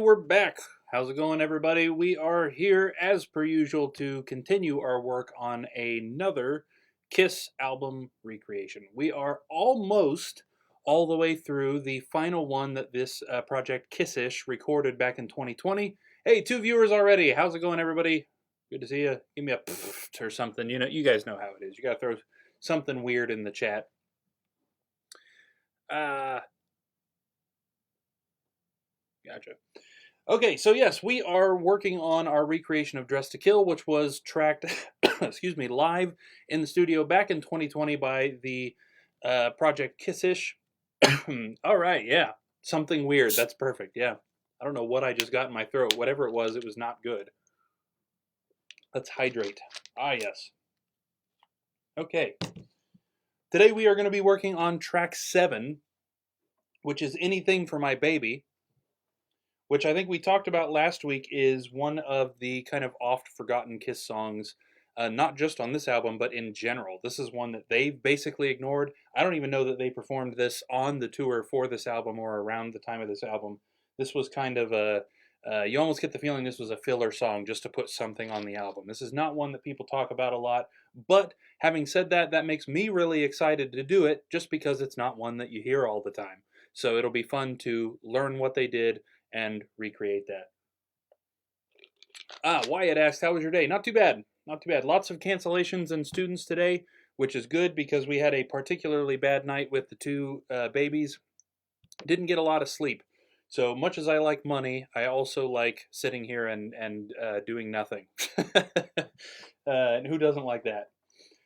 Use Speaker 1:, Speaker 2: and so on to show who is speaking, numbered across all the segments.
Speaker 1: we're back. How's it going, everybody? We are here, as per usual, to continue our work on another Kiss album recreation. We are almost all the way through the final one that this project Kissish recorded back in 2020. Hey, 2 viewers already. How's it going, everybody? Good to see you. Give me a pfft or something. You know, you guys know how it is. You gotta throw something weird in the chat. Gotcha. Okay, so yes, we are working on our recreation of Dress to Kill, which was tracked, excuse me, live in the studio back in 2020 by the project Kissish. All right, yeah, something weird. That's perfect. Yeah, I don't know what I just got in my throat. Whatever it was not good. Let's hydrate. Ah, yes. Okay. Today we are going to be working on track 7, which is Anything for My Baby, which I think we talked about last week is one of the kind of oft forgotten Kiss songs, not just on this album, but in general. This is one that they basically ignored. I don't even know that they performed this on the tour for this album or around the time of this album. This was kind of you almost get the feeling this was a filler song just to put something on the album. This is not one that people talk about a lot, but having said that, that makes me really excited to do it just because it's not one that you hear all the time. So it'll be fun to learn what they did and recreate that. Wyatt asked, how was your day? Not too bad. Not too bad. Lots of cancellations and students today, which is good because we had a particularly bad night with the two babies. Didn't get a lot of sleep. So much as I like money, I also like sitting here and doing nothing. And who doesn't like that?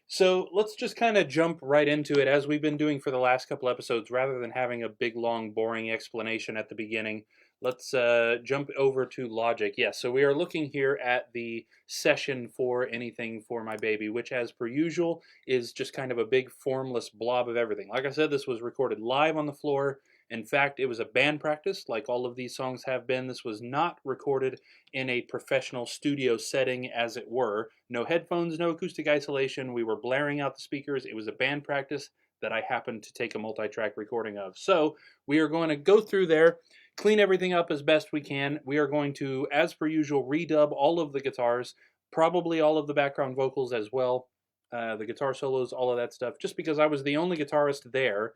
Speaker 1: So let's just kind of jump right into it as we've been doing for the last couple episodes. Rather than having a big, long, boring explanation at the beginning, let's jump over to Logic. Yes, so we are looking here at the session for Anything for My Baby, which as per usual is just kind of a big formless blob of everything. Like I said, this was recorded live on the floor. In fact, it was a band practice like all of these songs have been. This was not recorded in a professional studio setting, as it were. No headphones, no acoustic isolation. We were blaring out the speakers. It was a band practice that I happened to take a multi-track recording of. So we are going to go through there, clean everything up as best we can. We are going to, as per usual, redub all of the guitars, probably all of the background vocals as well, the guitar solos, all of that stuff, just because I was the only guitarist there.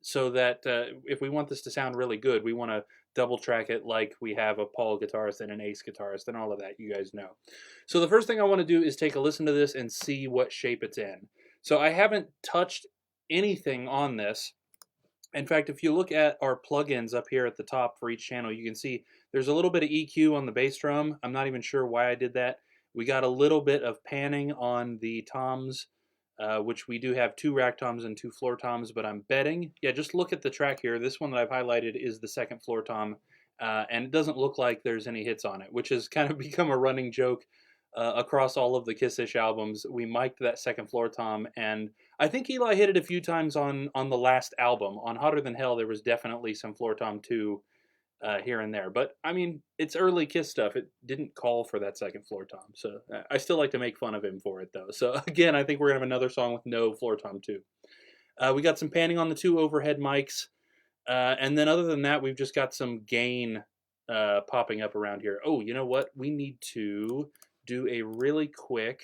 Speaker 1: So that if we want this to sound really good, we want to double track it like we have a Paul guitarist and an Ace guitarist and all of that, you guys know. So the first thing I want to do is take a listen to this and see what shape it's in. So I haven't touched anything on this. In fact, if you look at our plugins up here at the top for each channel, you can see there's a little bit of EQ on the bass drum. I'm not even sure why I did that. We got a little bit of panning on the toms, which we do have 2 rack toms and 2 floor toms, but I'm betting, yeah, just look at the track here. This one that I've highlighted is the second floor tom, and it doesn't look like there's any hits on it, which has kind of become a running joke across all of the Kissish albums. We mic'd that second floor tom, and I think Eli hit it a few times on the last album. On Hotter Than Hell, there was definitely some floor tom too, here and there. But, I mean, it's early Kiss stuff. It didn't call for that second floor tom. So I still like to make fun of him for it, though. So, again, I think we're going to have another song with no floor tom, too. We got some panning on the 2 overhead mics. And then other than that, we've just got some gain popping up around here. Oh, you know what? We need to do a really quick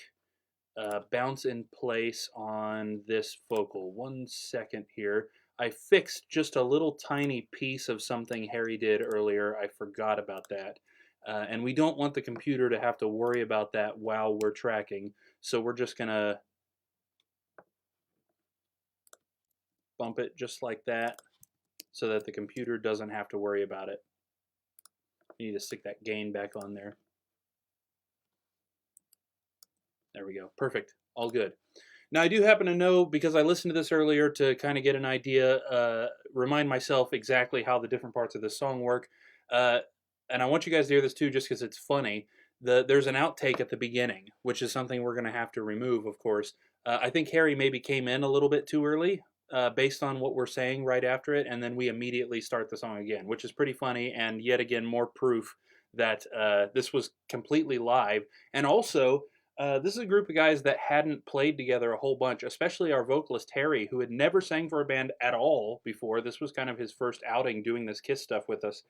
Speaker 1: bounce in place on this vocal. 1 second here. I fixed just a little tiny piece of something Harry did earlier. I forgot about that. And we don't want the computer to have to worry about that while we're tracking. So we're just going to bump it just like that so that the computer doesn't have to worry about it. You need to stick that gain back on there. There we go. Perfect. All good. Now, I do happen to know, because I listened to this earlier to kind of get an idea, remind myself exactly how the different parts of this song work. And I want you guys to hear this too, just because it's funny. There's an outtake at the beginning, which is something we're going to have to remove, of course. I think Harry maybe came in a little bit too early, based on what we're saying right after it, and then we immediately start the song again, which is pretty funny, and yet again, more proof that this was completely live. And also, this is a group of guys that hadn't played together a whole bunch, especially our vocalist Harry, who had never sang for a band at all before. This was kind of his first outing doing this Kiss stuff with us.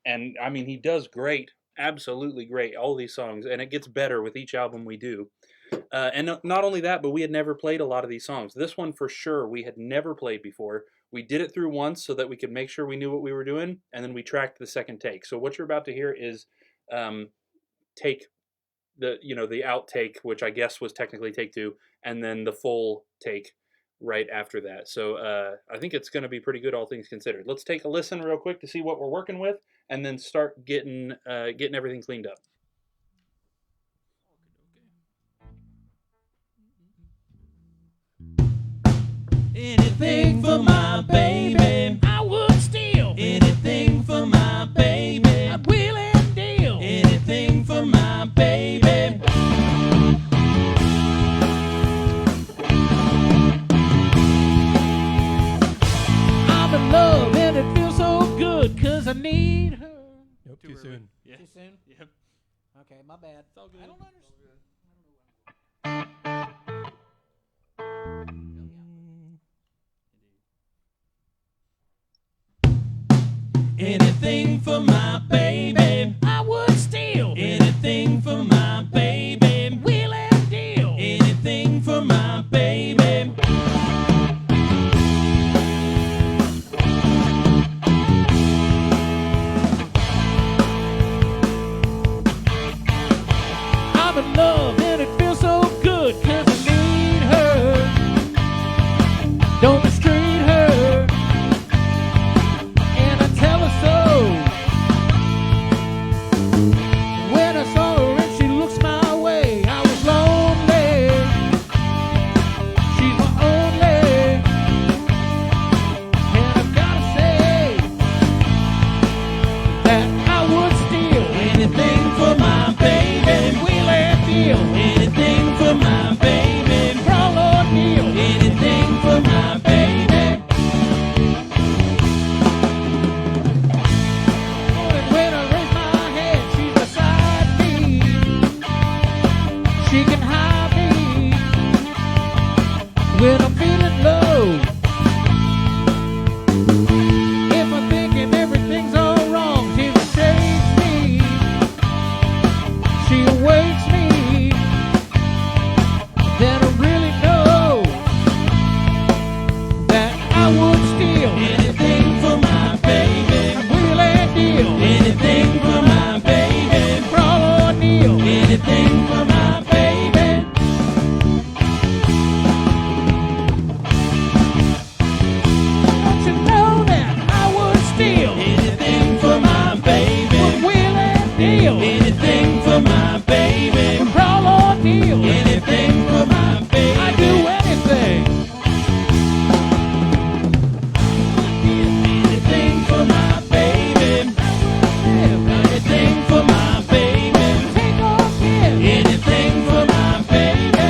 Speaker 1: And I mean, he does great, absolutely great, all these songs, and it gets better with each album we do. And not only that, but we had never played a lot of these songs. This one for sure we had never played before. We did it through once so that we could make sure we knew what we were doing, and then we tracked the second take. So what you're about to hear is um, take the outtake, which I guess was technically take two, and then the full take right after that. So I think it's going to be pretty good, all things considered. Let's take a listen real quick to see what we're working with, and then start getting everything cleaned up.
Speaker 2: Anything for my baby, I would steal. Anything for my baby, I will and deal. Anything for my baby. I'm in love and it feels so good, cause I need her.
Speaker 3: Nope, too soon.
Speaker 2: Yeah.
Speaker 4: Too soon?
Speaker 2: Yep.
Speaker 4: Okay, my bad.
Speaker 2: It's all good.
Speaker 4: I don't understand.
Speaker 2: Anything for my baby, I would steal. Anything for my baby, will and deal. Anything for my baby. I'm in love and it feels so good, cause I need her. Don't mistreat her, and I tell her so. When I saw her and she looks my way, I was lonely. She's my only, and I've gotta say that I would steal anything for my baby. Wheel and deal anything for my baby. Crawl or kneel anything for my baby. And when I raise my head, she's beside me. She can hide me when I'm feeling low. If I'm thinking everything's all wrong, she shakes me. She awakes me. Then I really know that I would steal anything for my baby. I will and deal anything for my baby. Crawl or kneel anything for my baby. Don't you know that I would steal anything for my baby? Will and deal anything for my baby. Crawl or kneel anything for my baby. I do anything. Anything for my baby. Anything for my baby. Take or give. Anything for my baby.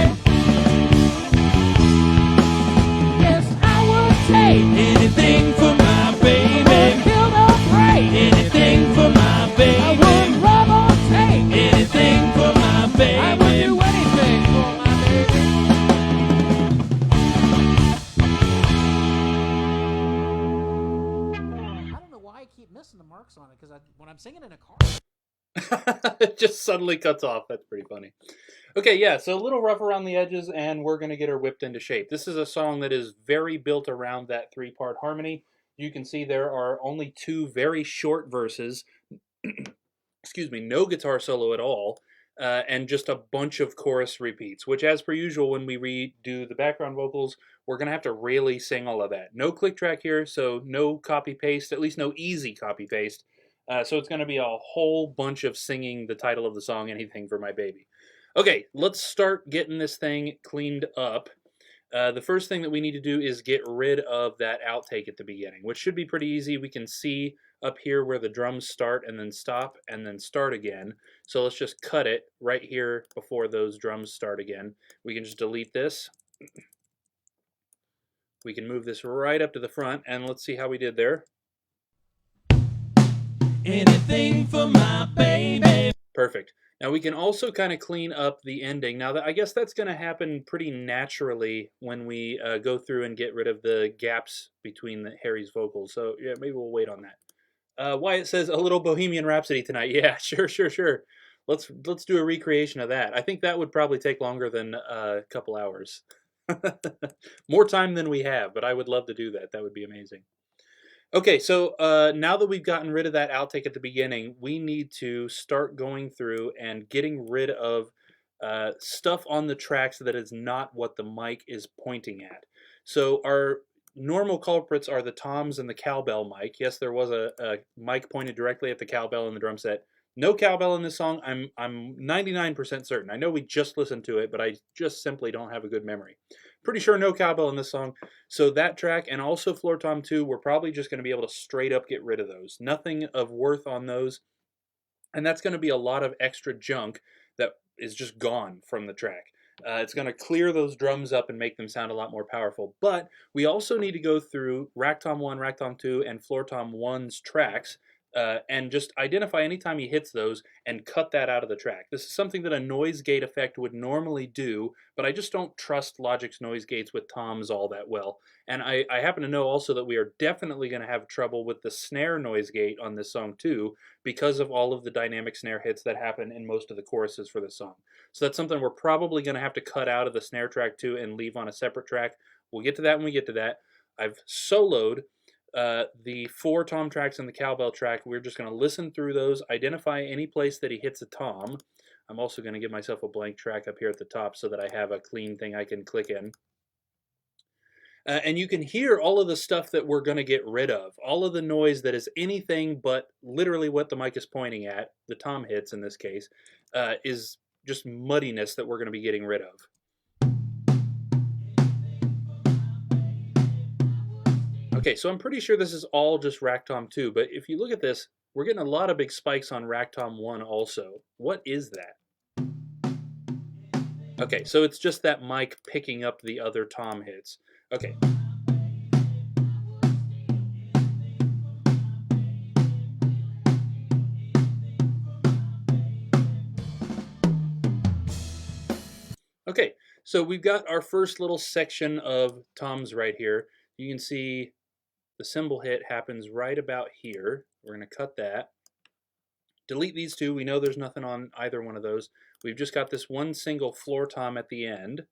Speaker 2: Yes, I would take anything for my baby. Kill or pray. Anything for my baby. I would rob or take anything for my baby. I would do anything for my baby.
Speaker 4: I don't know why I keep missing the marks on it, because when I'm singing in a car.
Speaker 1: It just suddenly cuts off. That's pretty funny. Okay, yeah, so a little rough around the edges, and we're going to get her whipped into shape. This is a song that is very built around that three-part harmony. You can see there are only two very short verses, excuse me, no guitar solo at all, and just a bunch of chorus repeats, which as per usual when we redo the background vocals, we're going to have to really sing all of that. No click track here, so no copy-paste, at least no easy copy-paste. So it's going to be a whole bunch of singing the title of the song, Anything for My Baby. Okay, let's start getting this thing cleaned up. The first thing that we need to do is get rid of that outtake at the beginning, which should be pretty easy. We can see up here where the drums start and then stop and then start again. So let's just cut it right here before those drums start again. We can just delete this. We can move this right up to the front, and let's see how we did there.
Speaker 2: Anything for my baby.
Speaker 1: Perfect. Now we can also kind of clean up the ending. Now I guess that's going to happen pretty naturally when we go through and get rid of the gaps between Harry's vocals. So yeah, maybe we'll wait on that. Wyatt says a little Bohemian Rhapsody tonight. Yeah, sure, sure, sure. Let's do a recreation of that. I think that would probably take longer than a couple hours. More time than we have, but I would love to do that. That would be amazing. Okay, so now that we've gotten rid of that outtake at the beginning, we need to start going through and getting rid of stuff on the tracks that is not what the mic is pointing at. So our normal culprits are the toms and the cowbell mic. Yes, there was a mic pointed directly at the cowbell in the drum set. No cowbell in this song. I'm 99% certain. I know we just listened to it, but I just simply don't have a good memory. Pretty sure no cowbell in this song. So that track and also Floor Tom 2, we're probably just going to be able to straight up get rid of those. Nothing of worth on those. And that's going to be a lot of extra junk that is just gone from the track. It's going to clear those drums up and make them sound a lot more powerful. But we also need to go through Rack Tom 1, Rack Tom 2, and Floor Tom 1's tracks and just identify anytime he hits those and cut that out of the track. This is something that a noise gate effect would normally do, but I just don't trust Logic's noise gates with toms all that well. And I happen to know also that we are definitely going to have trouble with the snare noise gate on this song too, because of all of the dynamic snare hits that happen in most of the choruses for this song. So that's something we're probably going to have to cut out of the snare track too and leave on a separate track. We'll get to that when we get to that. I've soloed the 4 tom tracks and the cowbell track. We're just going to listen through those, identify any place that he hits a tom. I'm also going to give myself a blank track up here at the top so that I have a clean thing I can click in. And you can hear all of the stuff that we're going to get rid of. All of the noise that is anything but literally what the mic is pointing at, the tom hits in this case, is just muddiness that we're going to be getting rid of. Okay, so I'm pretty sure this is all just Rack Tom 2, but if you look at this, we're getting a lot of big spikes on Rack Tom 1 also. What is that? Okay, so it's just that mic picking up the other tom hits. Okay. Okay, so we've got our first little section of toms right here. You can see the cymbal hit happens right about here. We're going to cut that. Delete these two. We know there's nothing on either one of those. We've just got this one single floor tom at the end.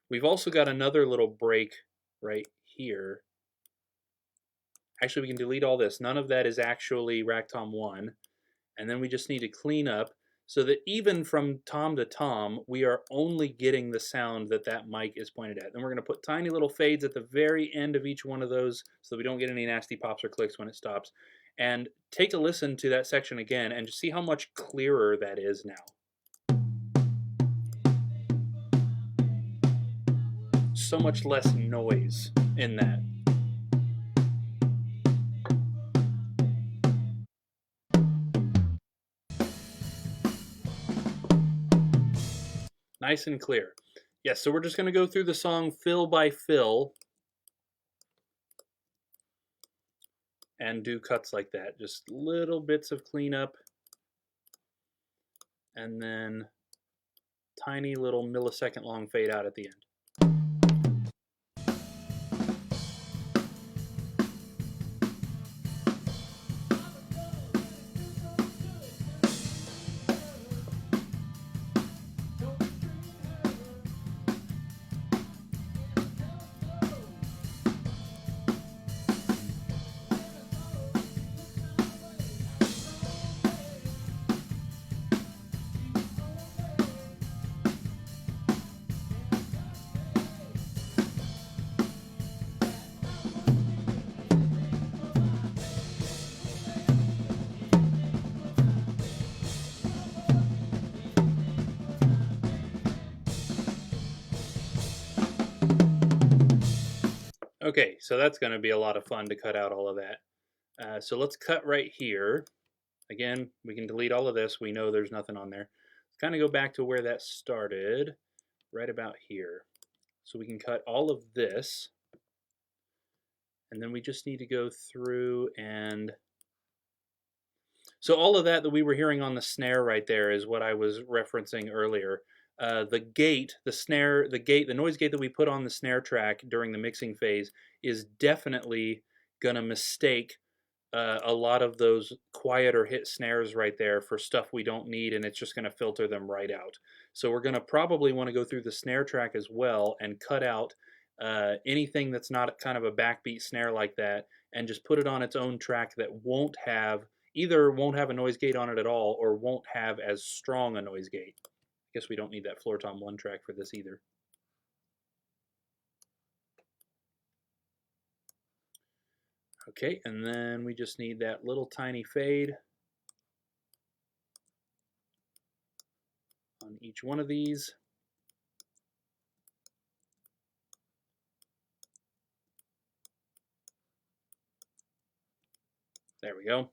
Speaker 1: We've also got another little break right here. Actually, we can delete all this. None of that is actually Rack Tom 1. And then we just need to clean up so that even from tom to tom, we are only getting the sound that that mic is pointed at. And we're going to put tiny little fades at the very end of each one of those so that we don't get any nasty pops or clicks when it stops. And take a listen to that section again and just see how much clearer that is now. So much less noise in that. Nice and clear. Yes, so we're just going to go through the song fill by fill and do cuts like that. Just little bits of cleanup and then tiny little millisecond long fade out at the end. Okay, so that's going to be a lot of fun to cut out all of that. So let's cut right here. Again, we can delete all of this. We know there's nothing on there. Let's kind of go back to where that started, right about here. So we can cut all of this. And then we just need to go through and... So all of that we were hearing on the snare right there is what I was referencing earlier. The gate, the snare, the noise gate that we put on the snare track during the mixing phase is definitely going to mistake a lot of those quieter hit snares right there for stuff we don't need, and it's just going to filter them right out. So we're going to probably want to go through the snare track as well and cut out anything that's not kind of a backbeat snare like that, and just put it on its own track that won't have a noise gate on it at all, or won't have as strong a noise gate. I guess we don't need that Floor Tom 1 track for this either. Okay, and then we just need that little tiny fade on each one of these. There we go.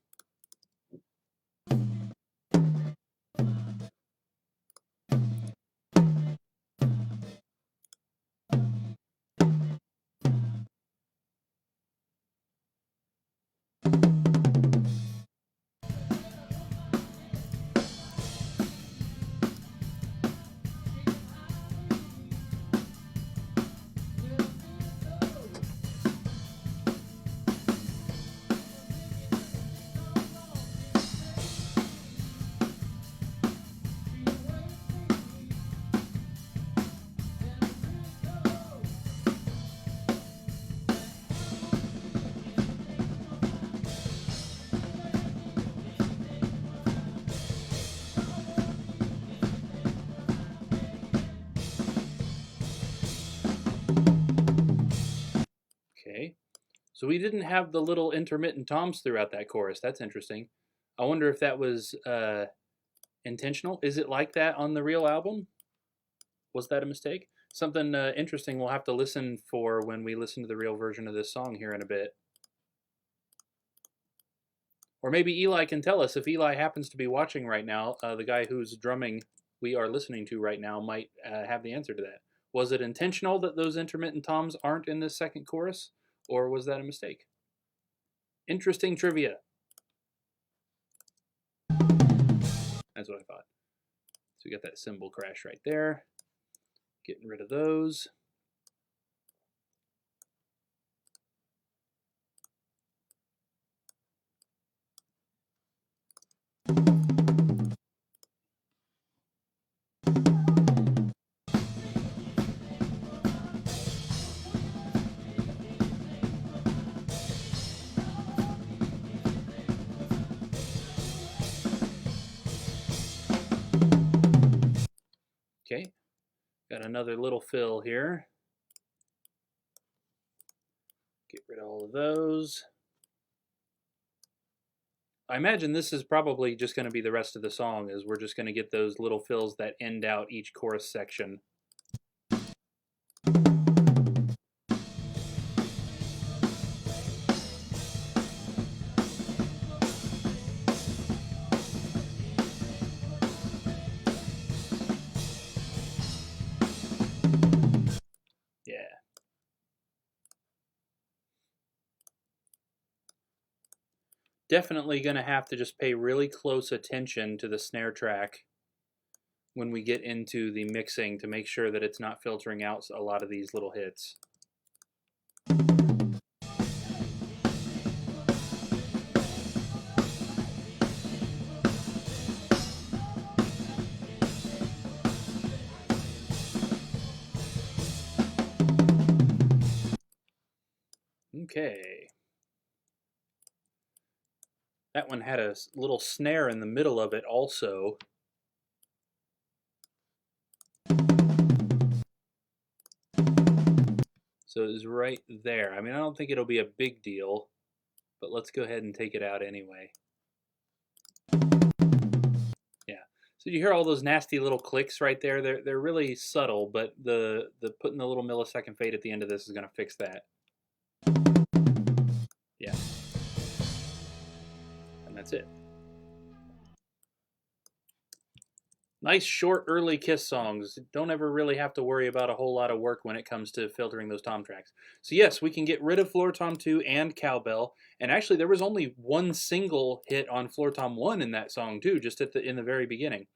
Speaker 1: Okay, so we didn't have the little intermittent toms throughout that chorus. That's interesting. I wonder if that was intentional. Is it like that on the real album? Was that a mistake? Something interesting we'll have to listen for when we listen to the real version of this song here in a bit. Or maybe Eli can tell us. If Eli happens to be watching right now, the guy whose drumming we are listening to right now might have the answer to that. Was it intentional that those intermittent toms aren't in this second chorus, or was that a mistake? Interesting trivia. That's what I thought. So we got that cymbal crash right there. Getting rid of those. Okay, got another little fill here. Get rid of all of those. I imagine this is probably just going to be the rest of the song, is we're just going to get those little fills that end out each chorus section. Yeah. Definitely going to have to just pay really close attention to the snare track when we get into the mixing to make sure that it's not filtering out a lot of these little hits. Okay. That one had a little snare in the middle of it also. So it was right there. I mean, I don't think it'll be a big deal, but let's go ahead and take it out anyway. Yeah. So you hear all those nasty little clicks right there? They're really subtle, but the putting the little millisecond fade at the end of this is going to fix that. Yeah. And that's it. Nice short early Kiss songs. Don't ever really have to worry about a whole lot of work when it comes to filtering those tom tracks. So yes, we can get rid of Floor Tom 2 and Cowbell. And actually there was only one single hit on Floor Tom 1 in that song too, just in the very beginning.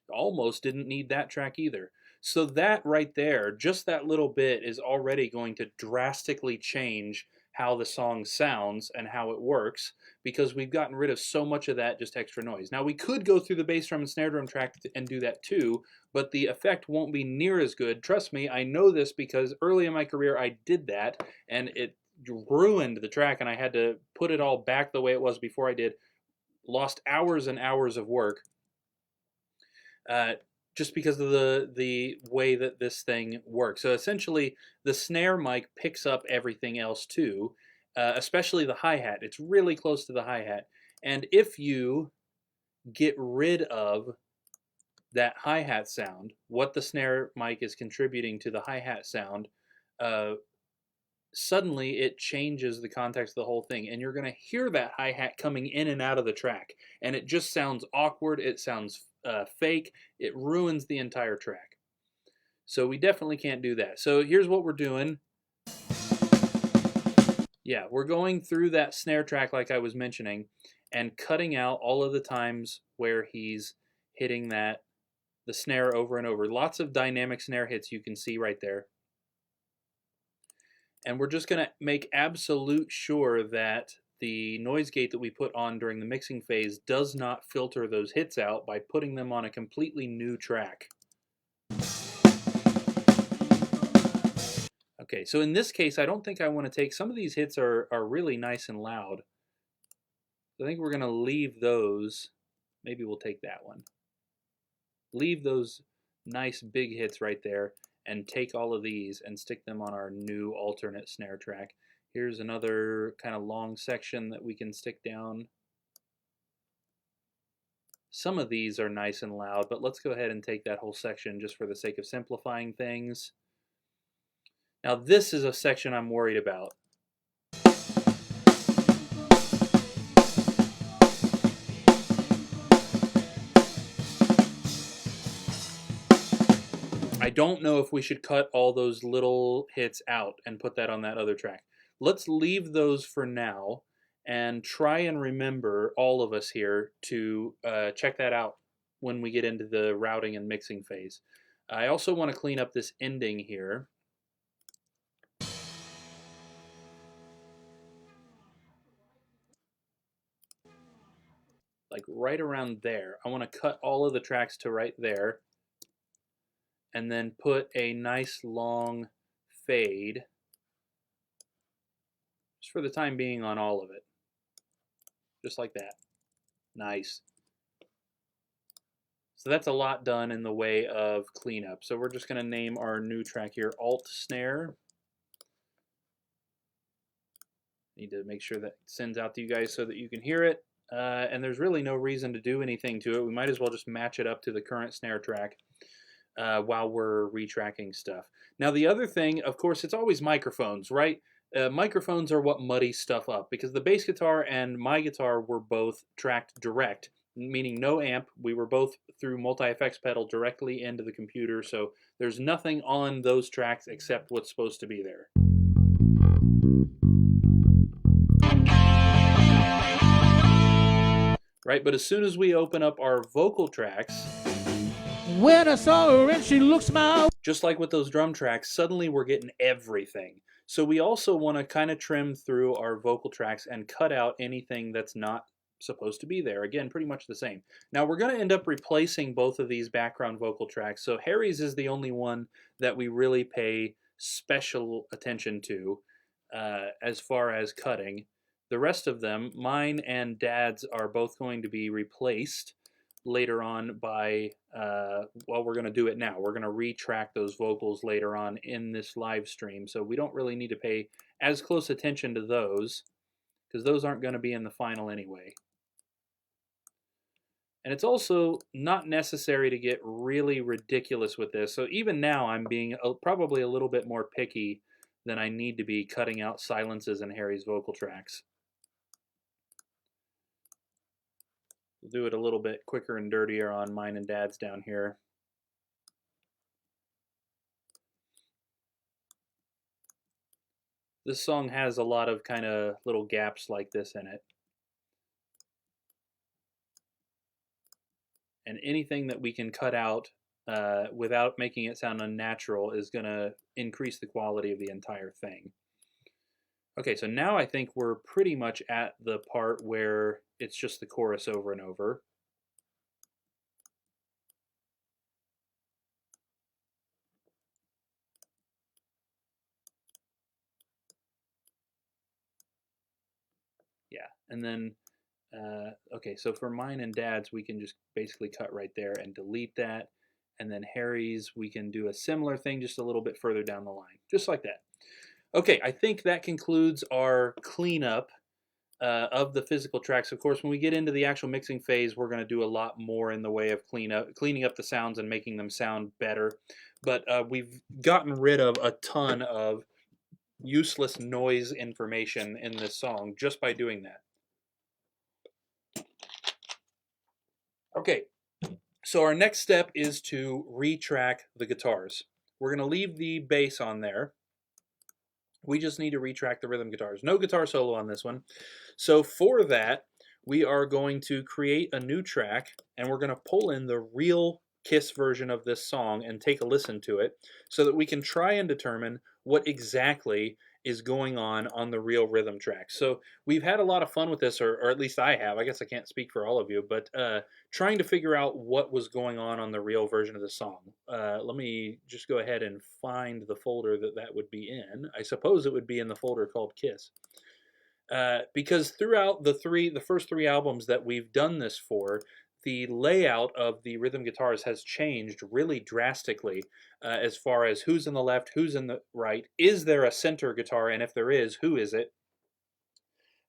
Speaker 1: Almost didn't need that track either. So that right there, just that little bit, is already going to drastically change how the song sounds and how it works, because we've gotten rid of so much of that just extra noise. Now we could go through the bass drum and snare drum track and do that too, but the effect won't be near as good. Trust me, I know this because early in my career I did that, and it ruined the track, and I had to put it all back the way it was before I did. Lost hours and hours of work just because of the way that this thing works. So essentially, the snare mic picks up everything else too, especially the hi-hat. It's really close to the hi-hat. And if you get rid of that hi-hat sound, what the snare mic is contributing to the hi-hat sound, suddenly it changes the context of the whole thing, and you're going to hear that hi-hat coming in and out of the track, and it just sounds awkward, it sounds fake, it ruins the entire track. So we definitely can't do that. So here's what we're doing. Yeah, we're going through that snare track like I was mentioning and cutting out all of the times where he's hitting the snare over and over. Lots of dynamic snare hits you can see right there. And we're just going to make absolute sure that the noise gate that we put on during the mixing phase does not filter those hits out by putting them on a completely new track. Okay, so in this case, I don't think I want to take, some of these hits are really nice and loud. I think we're going to leave those. Maybe we'll take that one. Leave those nice big hits right there and take all of these and stick them on our new alternate snare track. Here's another kind of long section that we can stick down. Some of these are nice and loud, but let's go ahead and take that whole section just for the sake of simplifying things. Now this is a section I'm worried about. I don't know if we should cut all those little hits out and put that on that other track. Let's leave those for now and try and remember, all of us here, to check that out when we get into the routing and mixing phase. I also want to clean up this ending here. Like right around there. I want to cut all of the tracks to right there, and then put a nice long fade, just for the time being, on all of it. Just like that. Nice. So that's a lot done in the way of cleanup. So we're just going to name our new track here Alt Snare. Need to make sure that it sends out to you guys so that you can hear it. And there's really no reason to do anything to it. We might as well just match it up to the current snare track while we're retracking stuff. Now the other thing, of course, it's always microphones, right? Microphones are what muddy stuff up, because the bass guitar and my guitar were both tracked direct, meaning no amp. We were both through multi-effects pedal directly into the computer, so there's nothing on those tracks except what's supposed to be there. Right, but as soon as we open up our vocal tracks,
Speaker 2: when I saw her and she looks my...
Speaker 1: just like with those drum tracks, suddenly we're getting everything. So we also want to kind of trim through our vocal tracks and cut out anything that's not supposed to be there. Again, pretty much the same. Now we're going to end up replacing both of these background vocal tracks. So Harry's is the only one that we really pay special attention to as far as cutting. The rest of them, mine and Dad's, are both going to be replaced later on by, well, we're going to do it now. We're going to retrack those vocals later on in this live stream, so we don't really need to pay as close attention to those, because those aren't going to be in the final anyway. And it's also not necessary to get really ridiculous with this, so even now I'm being probably a little bit more picky than I need to be, cutting out silences in Harry's vocal tracks. We'll do it a little bit quicker and dirtier on mine and Dad's down here. This song has a lot of kind of little gaps like this in it. And anything that we can cut out without making it sound unnatural is going to increase the quality of the entire thing. Okay, so now I think we're pretty much at the part where it's just the chorus over and over. Yeah, and then, okay, so for mine and Dad's, we can just basically cut right there and delete that. And then Harry's, we can do a similar thing just a little bit further down the line, just like that. Okay, I think that concludes our cleanup of the physical tracks. Of course, when we get into the actual mixing phase, we're going to do a lot more in the way of cleaning up the sounds and making them sound better. But we've gotten rid of a ton of useless noise information in this song just by doing that. Okay, so our next step is to retrack the guitars. We're going to leave the bass on there. We just need to retrack the rhythm guitars. No guitar solo on this one. So for that, we are going to create a new track, and we're going to pull in the real Kiss version of this song and take a listen to it so that we can try and determine what exactly is going on the real rhythm track. So we've had a lot of fun with this, or at least I have. I guess I can't speak for all of you, but trying to figure out what was going on the real version of the song. Let me just go ahead and find the folder that would be in. I suppose it would be in the folder called Kiss. Because throughout the first three albums that we've done this for, the layout of the rhythm guitars has changed really drastically as far as who's in the left, who's in the right. Is there a center guitar? And if there is, who is it?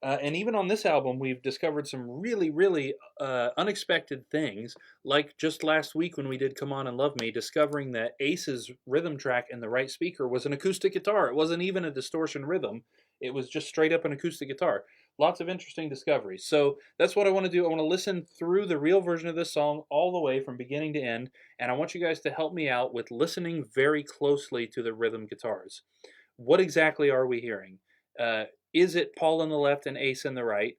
Speaker 1: And even on this album, we've discovered some really, really unexpected things, like just last week when we did Come On and Love Me, discovering that Ace's rhythm track in the right speaker was an acoustic guitar. It wasn't even a distortion rhythm. It was just straight up an acoustic guitar. Lots of interesting discoveries. So that's what I want to do. I want to listen through the real version of this song all the way from beginning to end, and I want you guys to help me out with listening very closely to the rhythm guitars. What exactly are we hearing? Is it Paul in the left and Ace in the right?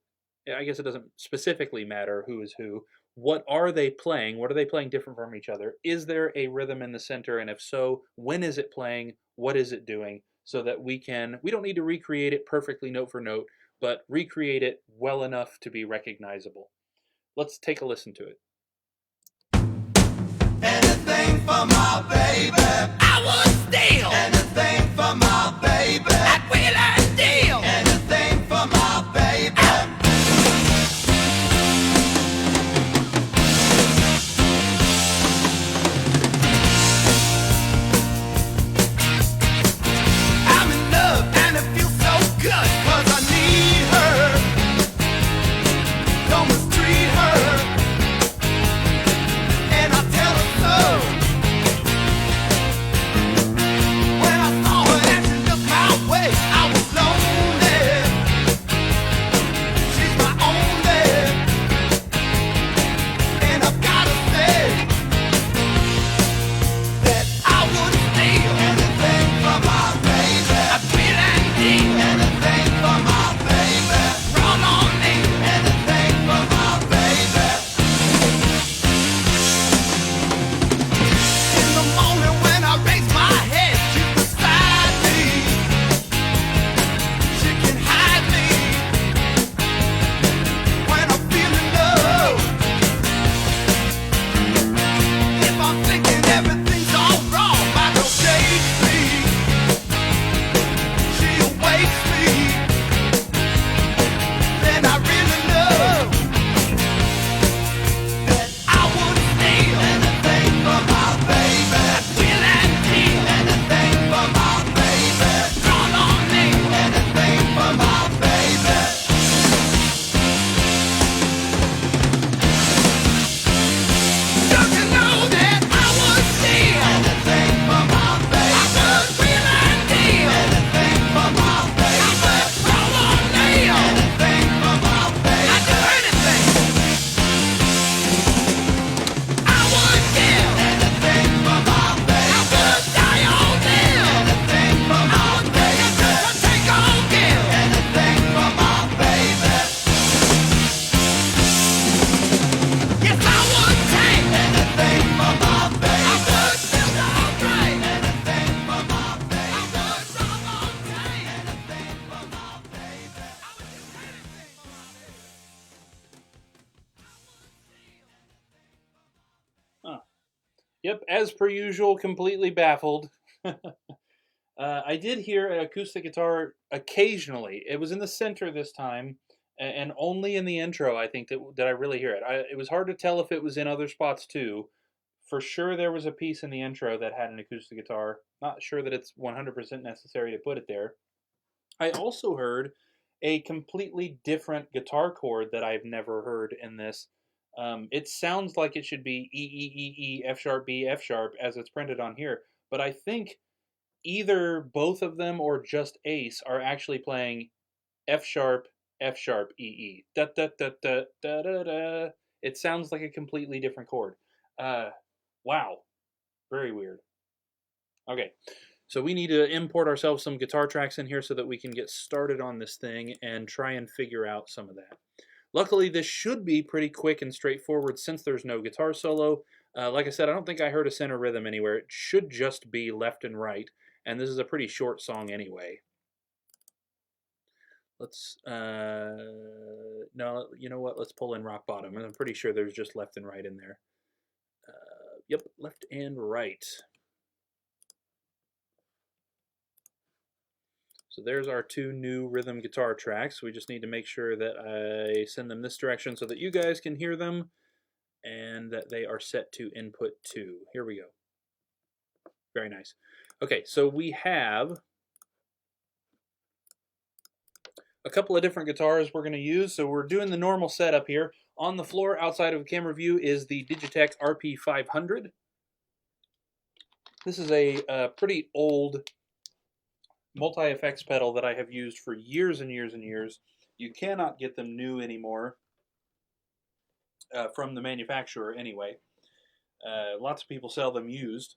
Speaker 1: I guess it doesn't specifically matter who is who. What are they playing? What are they playing different from each other? Is there a rhythm in the center? And if so, when is it playing? What is it doing? So that we don't need to recreate it perfectly note for note, but recreate it well enough to be recognizable. Let's take a listen to it.
Speaker 3: Anything for my baby, I would steal. Anything for my baby, I will I steal. Anything for my baby. I'm in love and it feels so good, 'cause I need her. Don't mistreat her. And I tell her so. When I saw her and she looked my way, I was lonely.
Speaker 1: Yep, as per usual, completely baffled. I did hear an acoustic guitar occasionally. It was in the center this time, and only in the intro, I think, that I really hear it. It was hard to tell if it was in other spots too. For sure, there was a piece in the intro that had an acoustic guitar. Not sure that it's 100% necessary to put it there. I also heard a completely different guitar chord that I've never heard in this. It sounds like it should be E, E, E, E, F sharp, B, F sharp, as it's printed on here. But I think either both of them or just Ace are actually playing F sharp, E, E. Da, da, da, da, da, da, da. It sounds like a completely different chord. Wow. Very weird. Okay. So we need to import ourselves some guitar tracks in here so that we can get started on this thing and try and figure out some of that. Luckily, this should be pretty quick and straightforward since there's no guitar solo. Like I said, I don't think I heard a center rhythm anywhere. It should just be left and right, and this is a pretty short song anyway. Let's, no, you know what? Let's pull in rock bottom, and I'm pretty sure there's just left and right in there. Yep, left and right. So there's our two new rhythm guitar tracks. We just need to make sure that I send them this direction so that you guys can hear them and that they are set to input 2. Here we go. Very nice. Okay, so we have a couple of different guitars we're going to use. So we're doing the normal setup here. On the floor outside of camera view is the Digitech RP500. This is a pretty old multi-effects pedal that I have used for years and years and years. You cannot get them new anymore from the manufacturer anyway. Lots of people sell them used.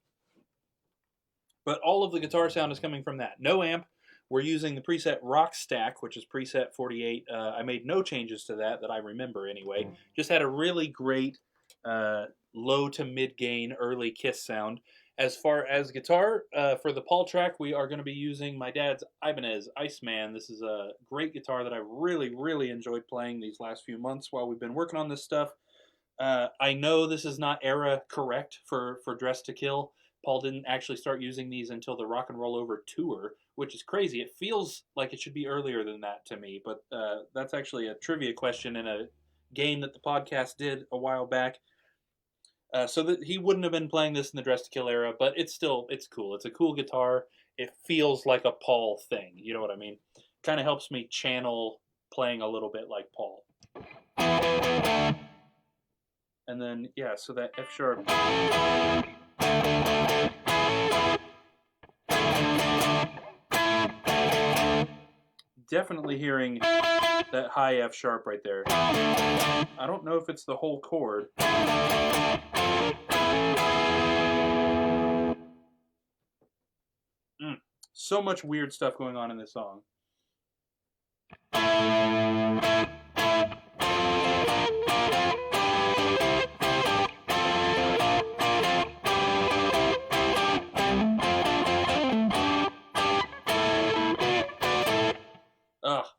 Speaker 1: But all of the guitar sound is coming from that. No amp. We're using the preset Rock Stack, which is preset 48. I made no changes to that I remember anyway. Just had a really great low to mid gain early Kiss sound. As far as guitar, for the Paul track, we are going to be using my dad's Ibanez Iceman. This is a great guitar that I've really, really enjoyed playing these last few months while we've been working on this stuff. I know this is not era correct for Dress to Kill. Paul didn't actually start using these until the Rock and Roll Over tour, which is crazy. It feels like it should be earlier than that to me, but that's actually a trivia question in a game that the podcast did a while back. So that he wouldn't have been playing this in the Dress to Kill era, but it's cool. It's a cool guitar. It feels like a Paul thing. You know what I mean? Kind of helps me channel playing a little bit like Paul. And then, yeah, so that F sharp. Definitely hearing that high F sharp right there. I don't know if it's the whole chord. So much weird stuff going on in this song.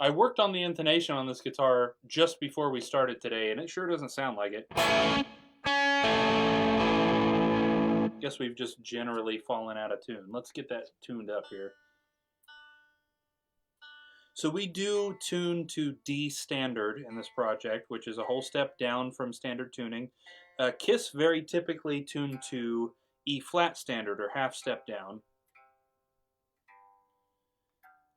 Speaker 1: I worked on the intonation on this guitar just before we started today, and it sure doesn't sound like it. Guess we've just generally fallen out of tune. Let's get that tuned up here. So we do tune to D standard in this project, which is a whole step down from standard tuning. Kiss very typically tune to E flat standard, or half step down.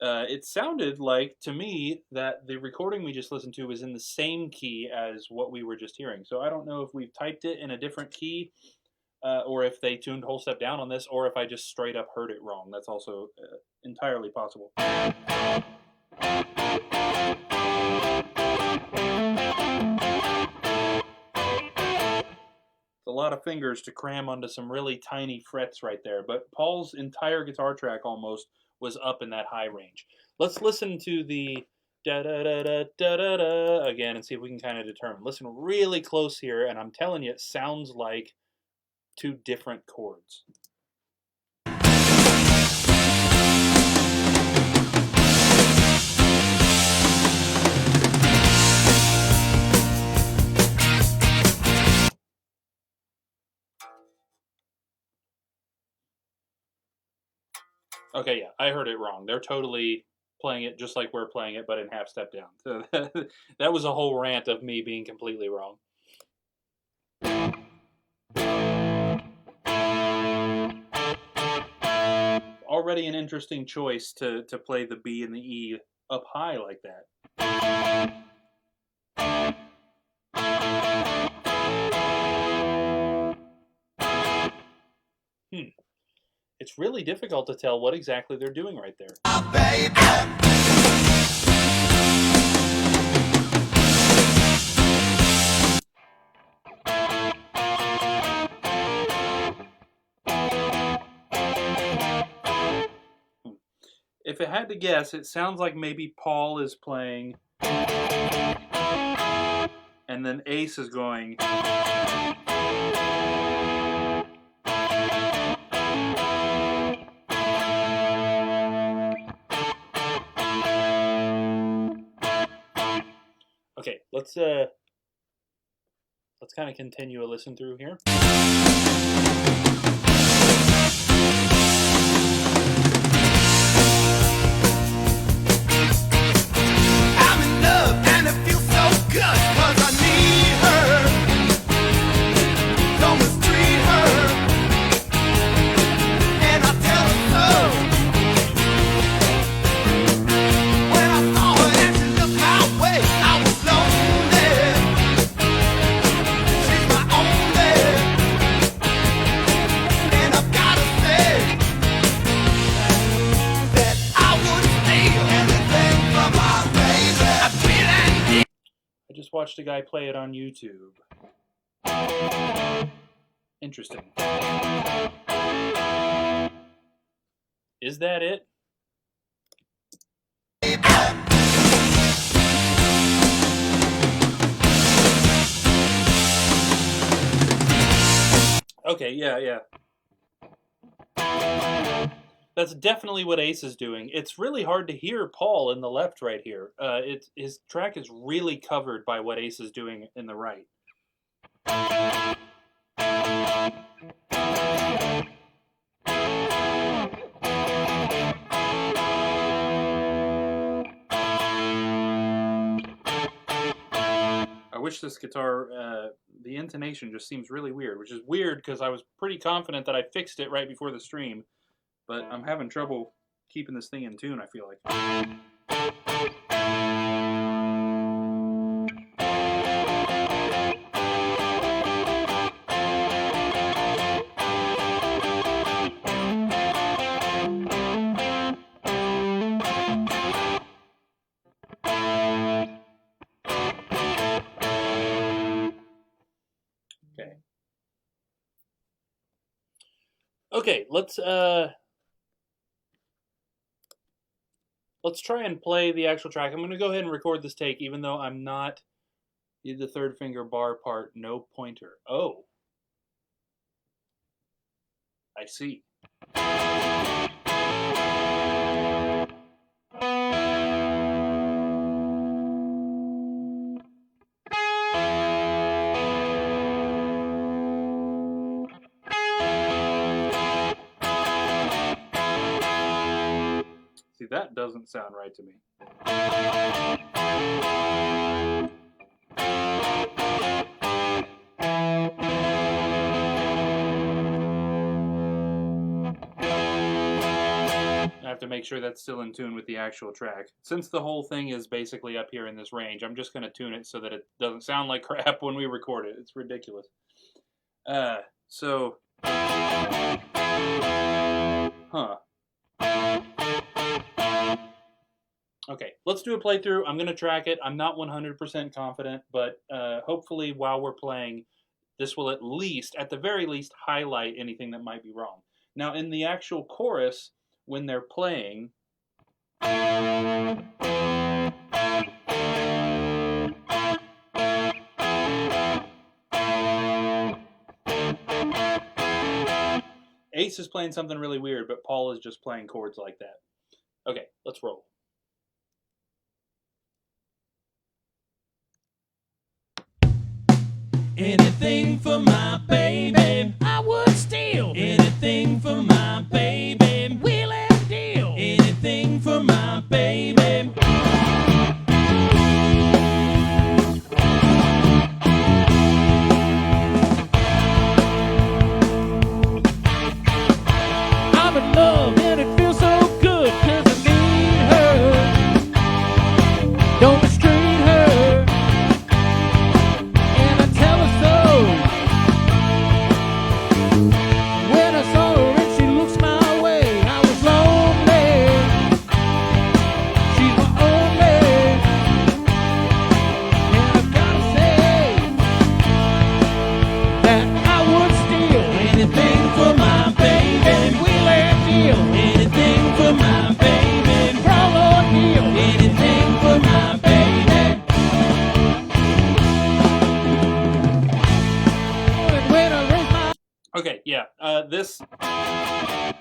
Speaker 1: It sounded like, to me, that the recording we just listened to was in the same key as what we were just hearing. So I don't know if we've typed it in a different key, or if they tuned whole step down on this, or if I just straight up heard it wrong. That's also entirely possible. It's a lot of fingers to cram onto some really tiny frets right there, but Paul's entire guitar track almost was up in that high range. Let's listen to the da-da-da-da-da-da again and see if we can kind of determine. Listen really close here, and I'm telling you, it sounds like two different chords. Okay, yeah, I heard it wrong. They're totally playing it just like we're playing it, but in half step down. So that was a whole rant of me being completely wrong. Already an interesting choice to play the B and the E up high like that. It's really difficult to tell what exactly they're doing right there. If I had to guess, it sounds like maybe Paul is playing, and then Ace is going. Okay, let's kind of continue a listen through here.
Speaker 3: I'm in love and it feels so good 'cause I need her. Don't mistreat her. And I tell her so. When I saw her and she looked my way, I was lonely. She's my only. And I've gotta say that I would steal anything from my baby. I really need.
Speaker 1: I just watched a guy play it on YouTube. Interesting. Is that it? Okay, yeah. That's definitely what Ace is doing. It's really hard to hear Paul in the left right here. His track is really covered by what Ace is doing in the right. I wish this guitar, the intonation just seems really weird, which is weird because I was pretty confident that I fixed it right before the stream, but I'm having trouble keeping this thing in tune, I feel like. Okay, let's try and play the actual track. I'm going to go ahead and record this take, even though I'm not the third finger bar part, no pointer. Oh. I see. See, that doesn't sound right to me. I have to make sure that's still in tune with the actual track. Since the whole thing is basically up here in this range, I'm just going to tune it so that it doesn't sound like crap when we record it. It's ridiculous. Okay, let's do a playthrough. I'm going to track it. I'm not 100% confident, but hopefully while we're playing, this will at the very least, highlight anything that might be wrong. Now, in the actual chorus, when they're playing, Ace is playing something really weird, but Paul is just playing chords like that. Okay, let's roll.
Speaker 2: Anything for my baby, I would steal. Anything for my baby, will and deal.
Speaker 1: Okay, yeah. This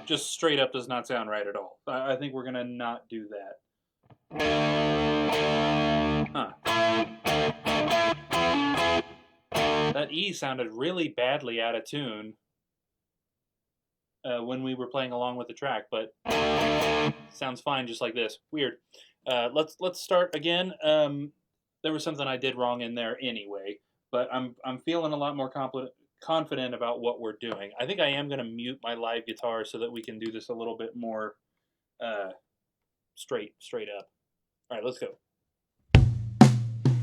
Speaker 1: just straight up does not sound right at all. I think we're going to not do that. Huh. That E sounded really badly out of tune when we were playing along with the track, but sounds fine just like this. Weird. Let's start again. There was something I did wrong in there anyway, but I'm feeling a lot more confident about what we're doing. I think I am going to mute my live guitar so that we can do this a little bit more straight up. All right, let's go.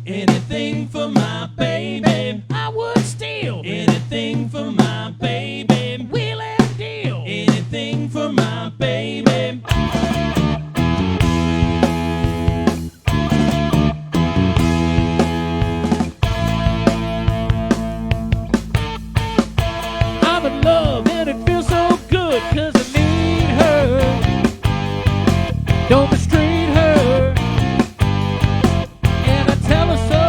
Speaker 2: Anything for my baby, I would steal. Anything for my baby, wheel and deal. Anything for my baby. I'm in love and it feels so good, 'cause I need her. Don't mistreat her, and I tell her so.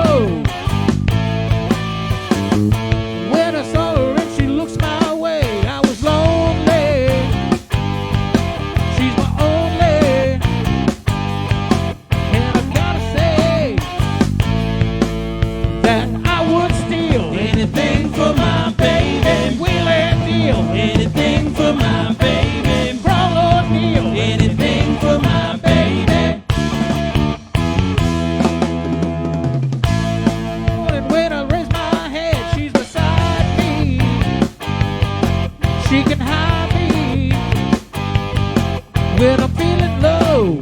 Speaker 2: When I saw her and she looks my way, I was lonely. She's my only, and I gotta say that I would steal anything for my baby. Wheel and deal anything for my baby. Crawl or kneel anything for my baby. And when I raise my head, she's beside me. She can hide me when I'm feeling low.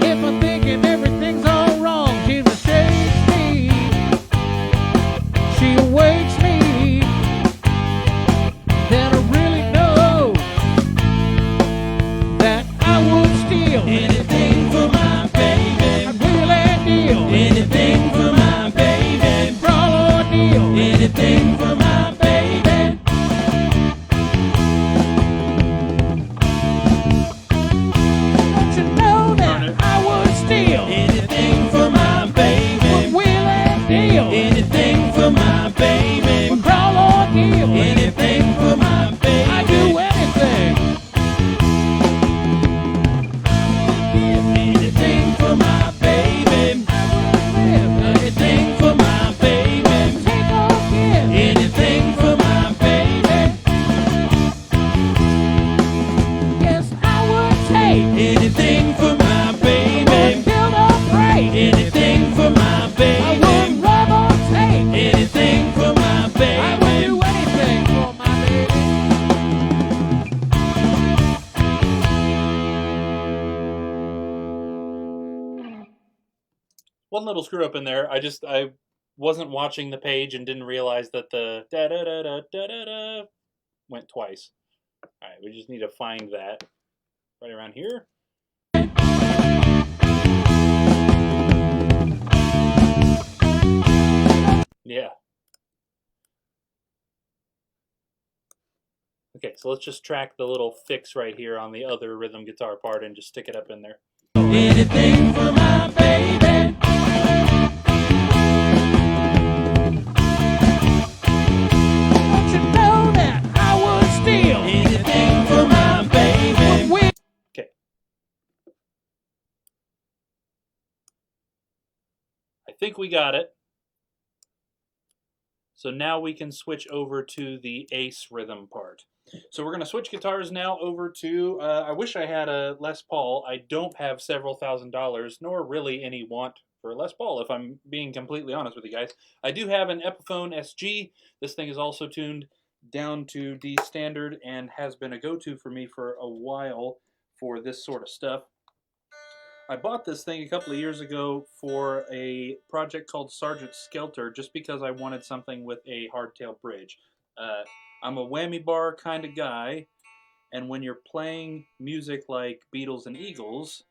Speaker 2: If I'm thinking everything's all wrong, she shakes me. She awakes me. Then I really know that I would steal anything for my baby. I'd wheel and deal anything for my baby. Crawl or kneel anything for my baby. Don't you know that I would steal anything for my baby? Wheel and deal anything for my baby. Crawl or kneel anything for my baby. I do anything. Anything for my baby. Anything for my baby. Take or give anything for my baby. Yes, I would take anything for my baby. Build or break anything for my baby. I would rob or take anything for my baby. I would do anything for my baby.
Speaker 1: One little screw up in there. I wasn't watching the page and didn't realize that the da da da da da da da went twice. All right, we just need to find that right around here. Yeah. Okay, so let's just track the little fix right here on the other rhythm guitar part and just stick it up in there.
Speaker 2: Anything for my baby. Don't you know that I would steal anything for my baby?
Speaker 1: Okay. I think we got it. So now we can switch over to the Ace rhythm part. So we're going to switch guitars now over to, I wish I had a Les Paul. I don't have several $1,000s, nor really any want for a Les Paul, if I'm being completely honest with you guys. I do have an Epiphone SG. This thing is also tuned down to D standard and has been a go-to for me for a while for this sort of stuff. I bought this thing a couple of years ago for a project called Sergeant Skelter just because I wanted something with a hardtail bridge. I'm a whammy bar kind of guy, and when you're playing music like Beatles and Eagles,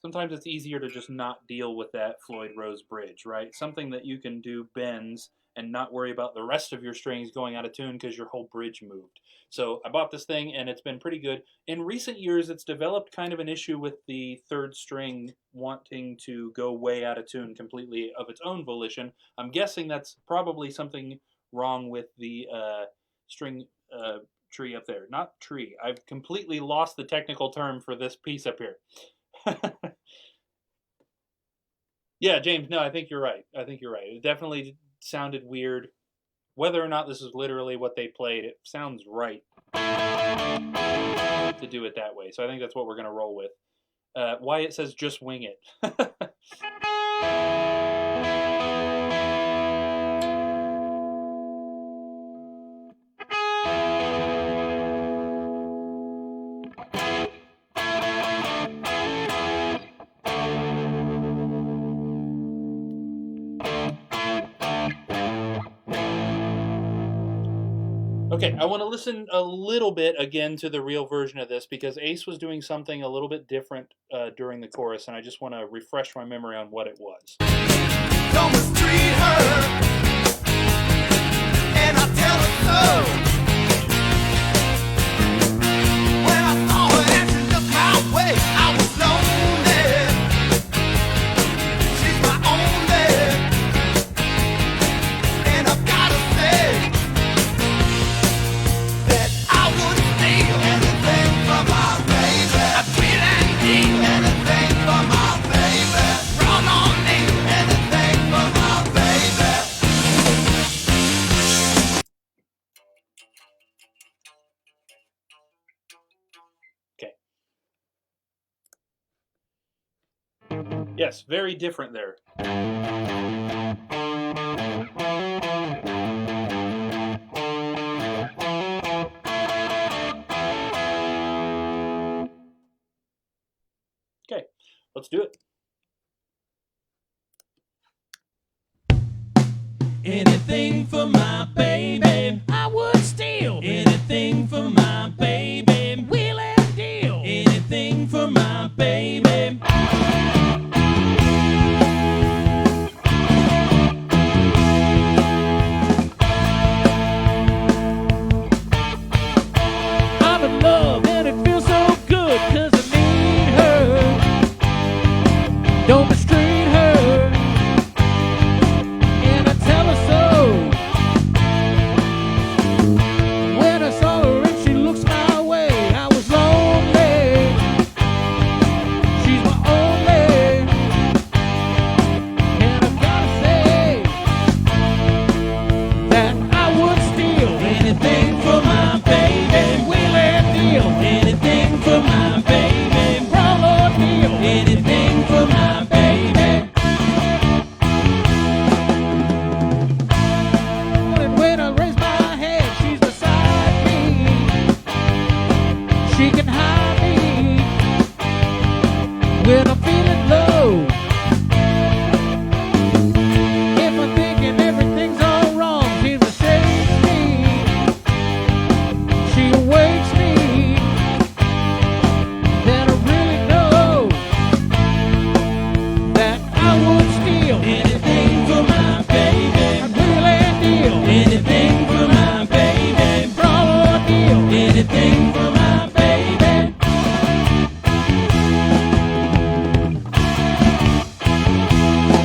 Speaker 1: sometimes it's easier to just not deal with that Floyd Rose bridge, right? Something that you can do bends and not worry about the rest of your strings going out of tune because your whole bridge moved. So I bought this thing and it's been pretty good. In recent years, it's developed kind of an issue with the third string wanting to go way out of tune completely of its own volition. I'm guessing that's probably something wrong with the string tree up there. Not tree. I've completely lost the technical term for this piece up here. Yeah, James, no, I think you're right. It definitely sounded weird. Whether or not this is literally what they played, it sounds right to do it that way. So I think that's what we're going to roll with. Wyatt says just wing it. Okay, I want to listen a little bit again to the real version of this because Ace was doing something a little bit different during the chorus, and I just want to refresh my memory on what it was.
Speaker 3: Don't mistreat her, and I tell her so. When I saw her and she looked my way, I was lonely. She's my only, and I've gotta say that I wouldn't steal anything from my baby. I feel and deal anything from my baby. Run on me, anything from my baby.
Speaker 1: Okay. Yes, very different there. Okay, let's do it.
Speaker 2: Anything for my baby. I would steal anything for my baby. Wheel and deal anything for my baby. I'm in love and it feels so good 'cause I need her. Don't mistreat her. And I tell her so. When I saw her and she looks my way, I was lonely. She's my only. And I've gotta say that I would steal anything for my baby. Wheel and deal anything for my baby. Brawl or deal anything for my baby. And when I raise my head, she's beside me. She can hide me when I'm feeling low. If I'm thinking everything's all wrong, she shakes me. She awakes me. Then I really know that I would steal anything for my baby. I'd wheel and deal anything for my baby. Brawl or deal anything for my baby.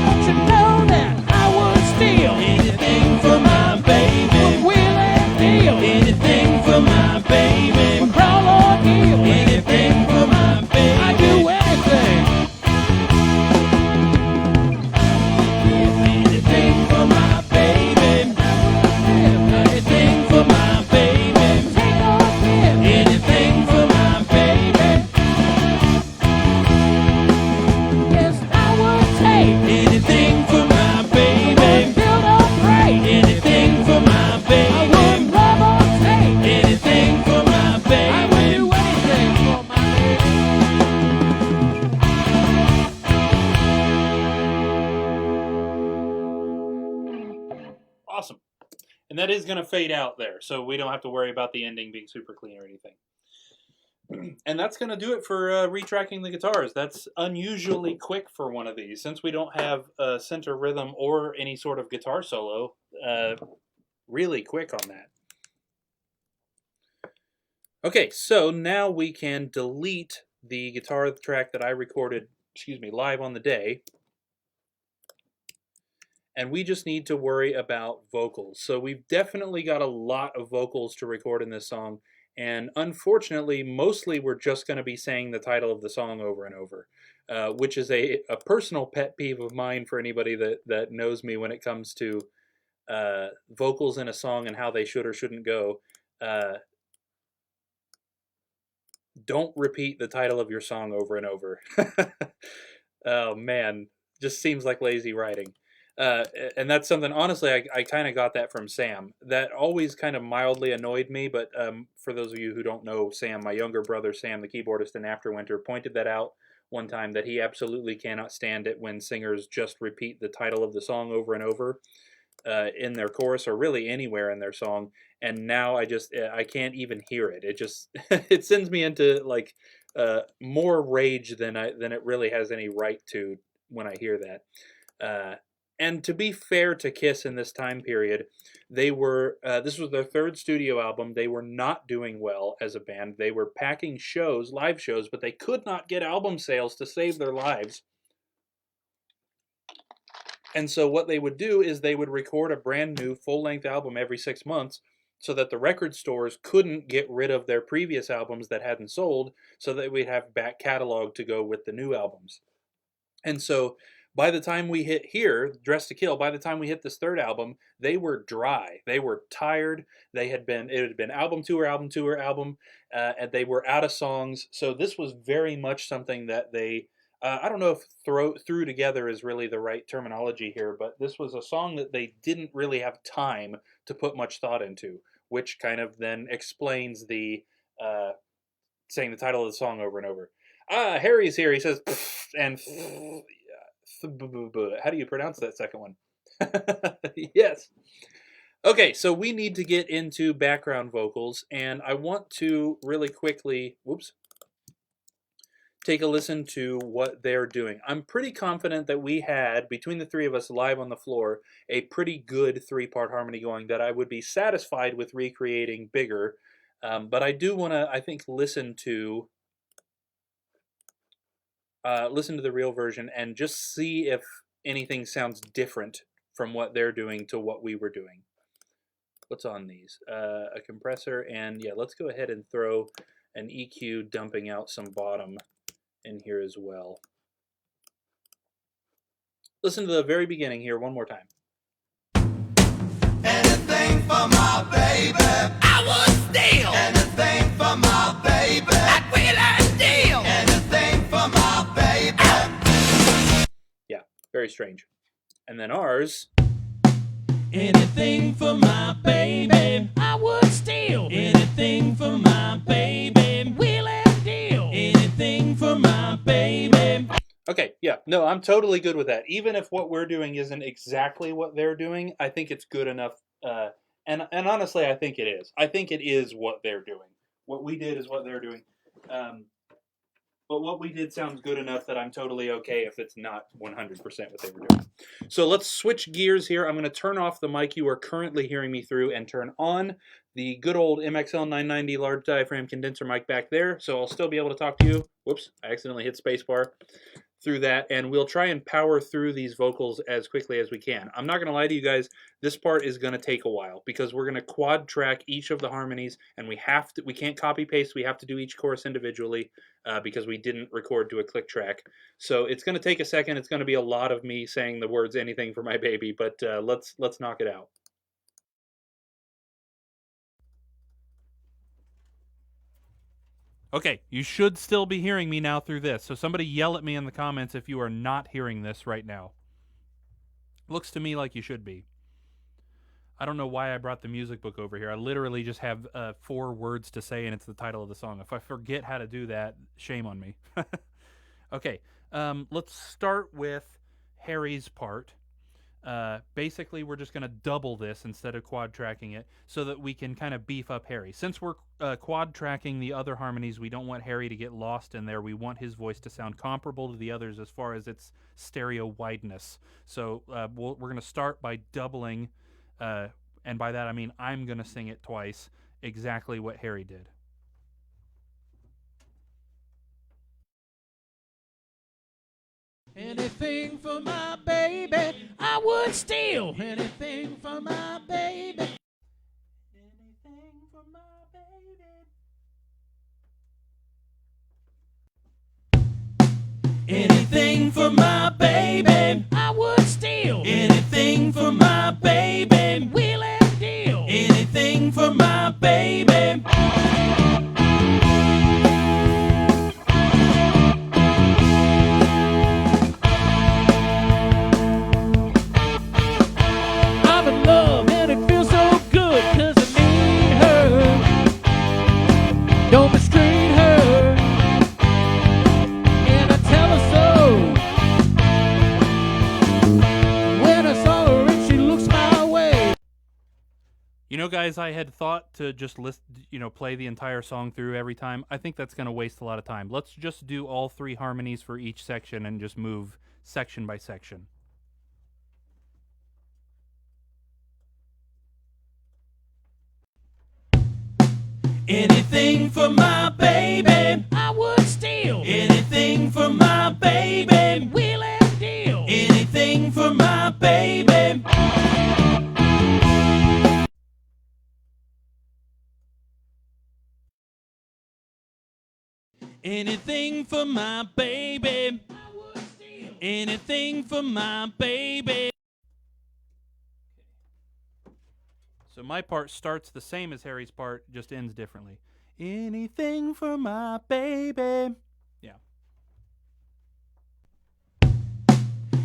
Speaker 2: Don't you know that I would steal anything for my baby? Wheel and deal anything for my baby. Brawl or deal anything for my baby. I do anything. Anything for my baby. Anything for my baby. Take off anything for my baby. Yes, I would take anything for my baby. Build or pray anything for my baby. I would love or take anything for my baby. I would do anything for my baby.
Speaker 1: Awesome. And that is going to fade out there, so we don't have to worry about the ending being super clean or anything. And that's going to do it for retracking the guitars. That's unusually quick for one of these. Since we don't have a center rhythm or any sort of guitar solo, really quick on that. Okay, so now we can delete the guitar track that I recorded, live on the day. And we just need to worry about vocals. So we've definitely got a lot of vocals to record in this song. And unfortunately, mostly we're just going to be saying the title of the song over and over, which is a personal pet peeve of mine for anybody that knows me when it comes to vocals in a song and how they should or shouldn't go. Don't repeat the title of your song over and over. Oh man, just seems like lazy writing. And that's something, honestly, I kind of got that from Sam. That always kind of mildly annoyed me, but for those of you who don't know Sam, my younger brother Sam, the keyboardist in Afterwinter, pointed that out one time, that he absolutely cannot stand it when singers just repeat the title of the song over and over in their chorus, or really anywhere in their song. And now I can't even hear it. It just it sends me into like more rage than it really has any right to when I hear that. And to be fair to Kiss in this time period, they were this was their third studio album. They were not doing well as a band. They were packing shows, live shows, but they could not get album sales to save their lives. And so what they would do is they would record a brand new full-length album every 6 months so that the record stores couldn't get rid of their previous albums that hadn't sold, so that we'd have back catalog to go with the new albums. And so by the time we hit here, Dress to Kill, by the time we hit this third album, they were dry. They were tired. It had been album to album, and they were out of songs. So this was very much something that they, I don't know if threw together is really the right terminology here, but this was a song that they didn't really have time to put much thought into, which kind of then explains the saying the title of the song over and over. Harry's here. He says, and how do you pronounce that second one? Yes. Okay, so we need to get into background vocals, and I want to really quickly, take a listen to what they're doing. I'm pretty confident that we had, between the three of us live on the floor, a pretty good 3-part harmony going that I would be satisfied with recreating bigger, but I do want to, I think, listen to the real version and just see if anything sounds different from what they're doing to what we were doing. What's on these? A compressor, and yeah, let's go ahead and throw an EQ dumping out some bottom in here as well. Listen to the very beginning here one more time.
Speaker 3: Anything for my baby, I would steal. Anything for my baby, I'd wheel and deal. Anything for my baby.
Speaker 1: Yeah, very strange. And then ours.
Speaker 2: Anything for my baby, I would steal. Anything for my baby, wheel and deal. Anything for my baby.
Speaker 1: Okay, yeah, no, I'm totally good with that. Even if what we're doing isn't exactly what they're doing, I think it's good enough. And honestly, I think it is. I think it is what they're doing. What we did is what they're doing. But what we did sounds good enough that I'm totally okay if it's not 100% what they were doing. So let's switch gears here. I'm going to turn off the mic you are currently hearing me through and turn on the good old MXL 990 large diaphragm condenser mic back there. So I'll still be able to talk to you. Whoops, I accidentally hit spacebar through that, and we'll try and power through these vocals as quickly as we can. I'm not going to lie to you guys, this part is going to take a while because we're going to quad track each of the harmonies, and we can't copy paste, we have to do each chorus individually because we didn't record to a click track. So it's going to take a second. It's going to be a lot of me saying the words anything for my baby, but let's knock it out. Okay, you should still be hearing me now through this, so somebody yell at me in the comments if you are not hearing this right now. Looks to me like you should be. I don't know why I brought the music book over here. I literally just have 4 words to say, and it's the title of the song. If I forget how to do that, shame on me. Okay, let's start with Harry's part. Basically, we're just going to double this instead of quad tracking it so that we can kind of beef up Harry. Since we're quad tracking the other harmonies, we don't want Harry to get lost in there. We want his voice to sound comparable to the others as far as its stereo wideness. So we're going to start by doubling, and by that I mean I'm going to sing it twice, exactly what Harry did.
Speaker 2: Anything for my baby, I would steal. Anything for my baby. Anything for my baby. Anything for my baby, I would steal. Anything for my baby, wheel and deal. Anything for my baby. Don't mistreat her, and I tell her so. When I saw her and she looks my way.
Speaker 1: You know, guys, I had thought to just play the entire song through every time. I think that's going to waste a lot of time. Let's just do all 3 harmonies for each section and just move section by section.
Speaker 2: Anything for my baby, I would steal. Anything for my baby, wheel and deal. Anything for my baby. Anything for my baby, I would steal. Anything for my baby.
Speaker 1: So my part starts the same as Harry's part, just ends differently. Anything for my baby. Yeah.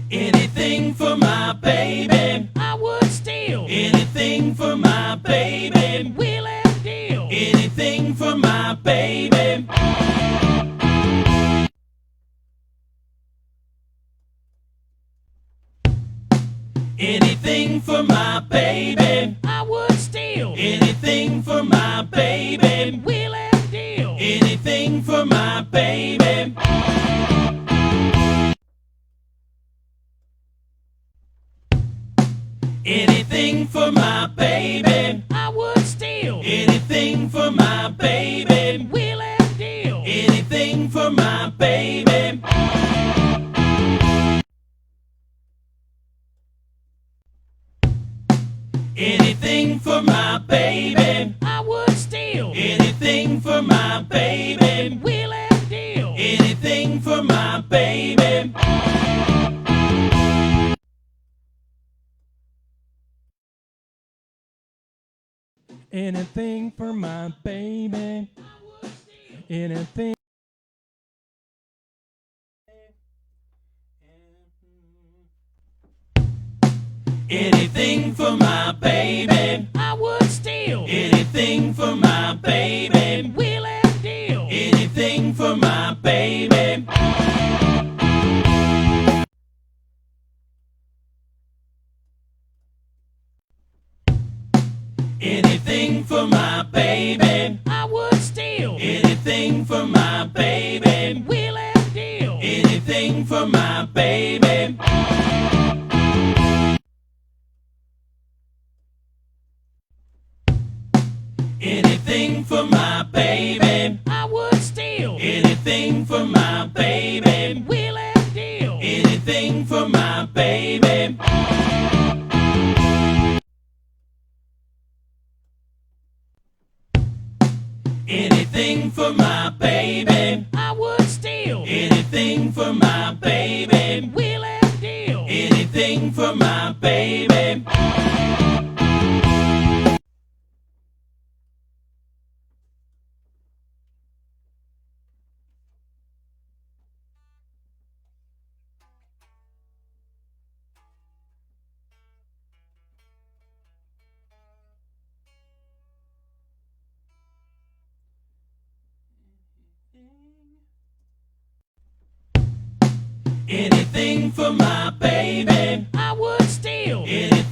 Speaker 2: Anything for my baby, I would steal. Anything for my baby, wheel and deal. Anything for my baby. Anything for my baby, I would steal. Anything for my baby, wheel and deal. Anything for my baby. Anything for my baby, I would steal. Anything for my baby, wheel and deal. Anything for my baby. Anything for my baby, I would steal. Anything for my baby, wheel and deal. Anything for my baby. Anything for my baby. Anything. Anything for my baby, I would steal. Anything for my baby, wheel and deal. Anything for my baby. Anything for my baby, I would steal. Anything for my baby, wheel and deal. Anything for my baby. Anything for my baby, I would steal. Anything for my baby, wheel and deal. Anything for my baby. Anything for my baby, I would steal. Anything for my baby, wheel and deal. Anything for my baby. Anything for my baby, I would steal.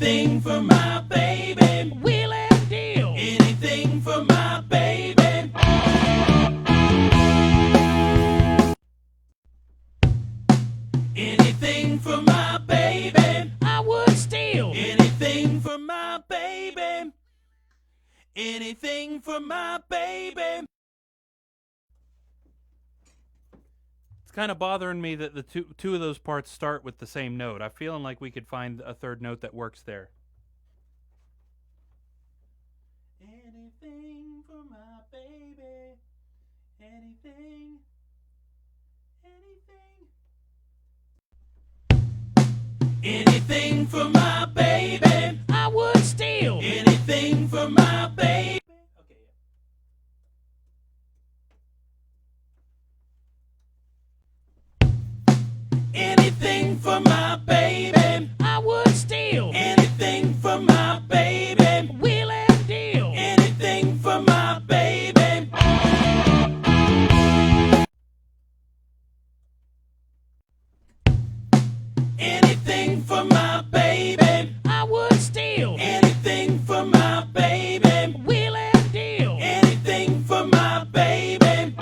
Speaker 2: Anything for my baby. Wheel and deal. Anything for my baby. Anything for my baby. I would steal. Anything for my baby. Anything for my baby.
Speaker 1: It's kind of bothering me that the two of those parts start with the same note. I'm feeling like we could find a third note that works there.
Speaker 2: Anything for my baby. Anything. Anything for my baby. I would steal. Anything for my baby. Okay. Anything for my baby. I would steal. Anything for my baby. Wheel and deal. Anything for my baby. Anything for my baby. I would steal. Anything for my baby. Wheel and deal. Anything for my baby.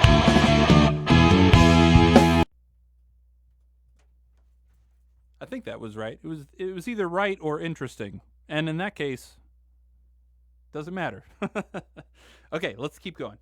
Speaker 1: I think that was right. It was either right or interesting. And in that case, doesn't matter. Okay, let's keep going.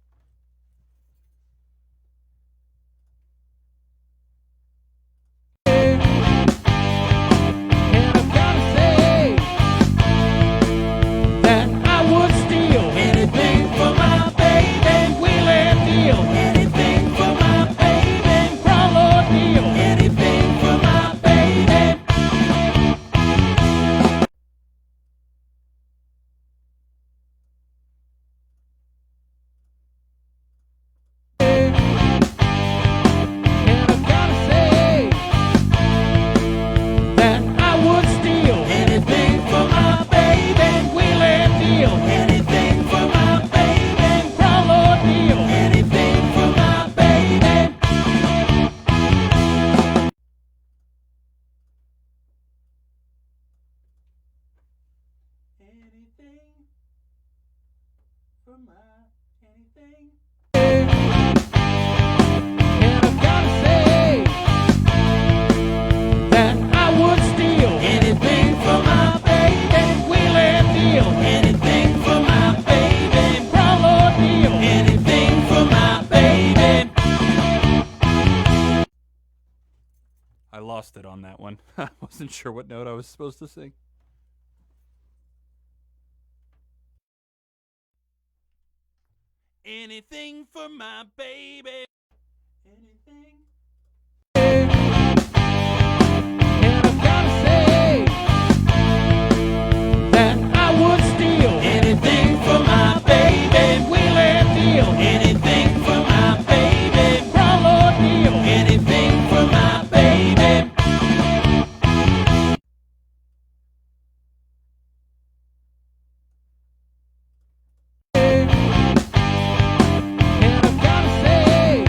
Speaker 1: I lost it on that one. I wasn't sure what note I was supposed to sing.
Speaker 2: Anything for my baby. Anything. Anything for my baby. Wheel and deal. Anything for my baby. Crawl or deal. Anything for my baby. And I've gotta say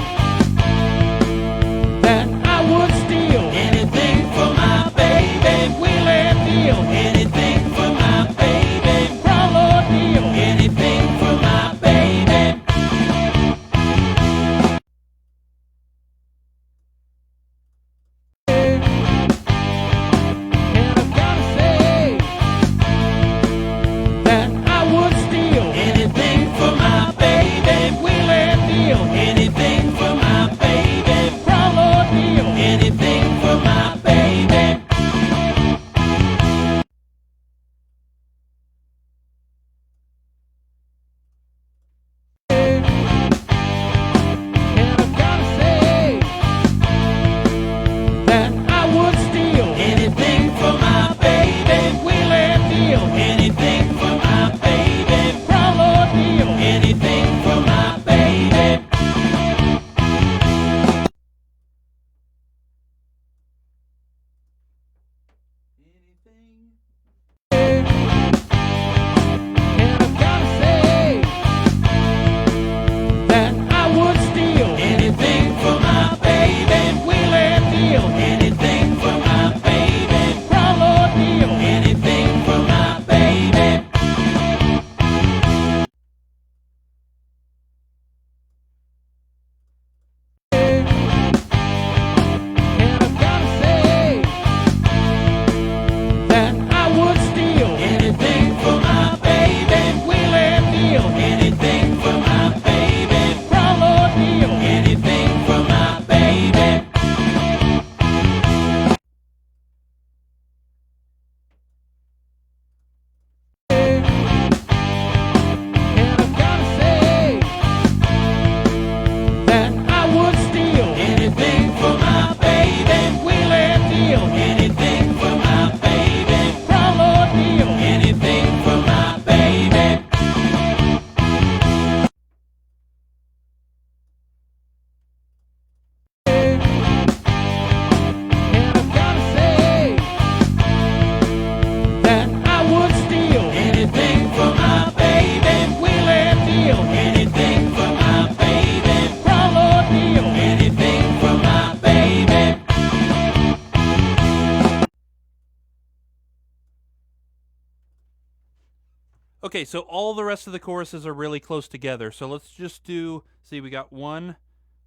Speaker 1: Okay, so all the rest of the choruses are really close together. So let's just do, see, we got 1,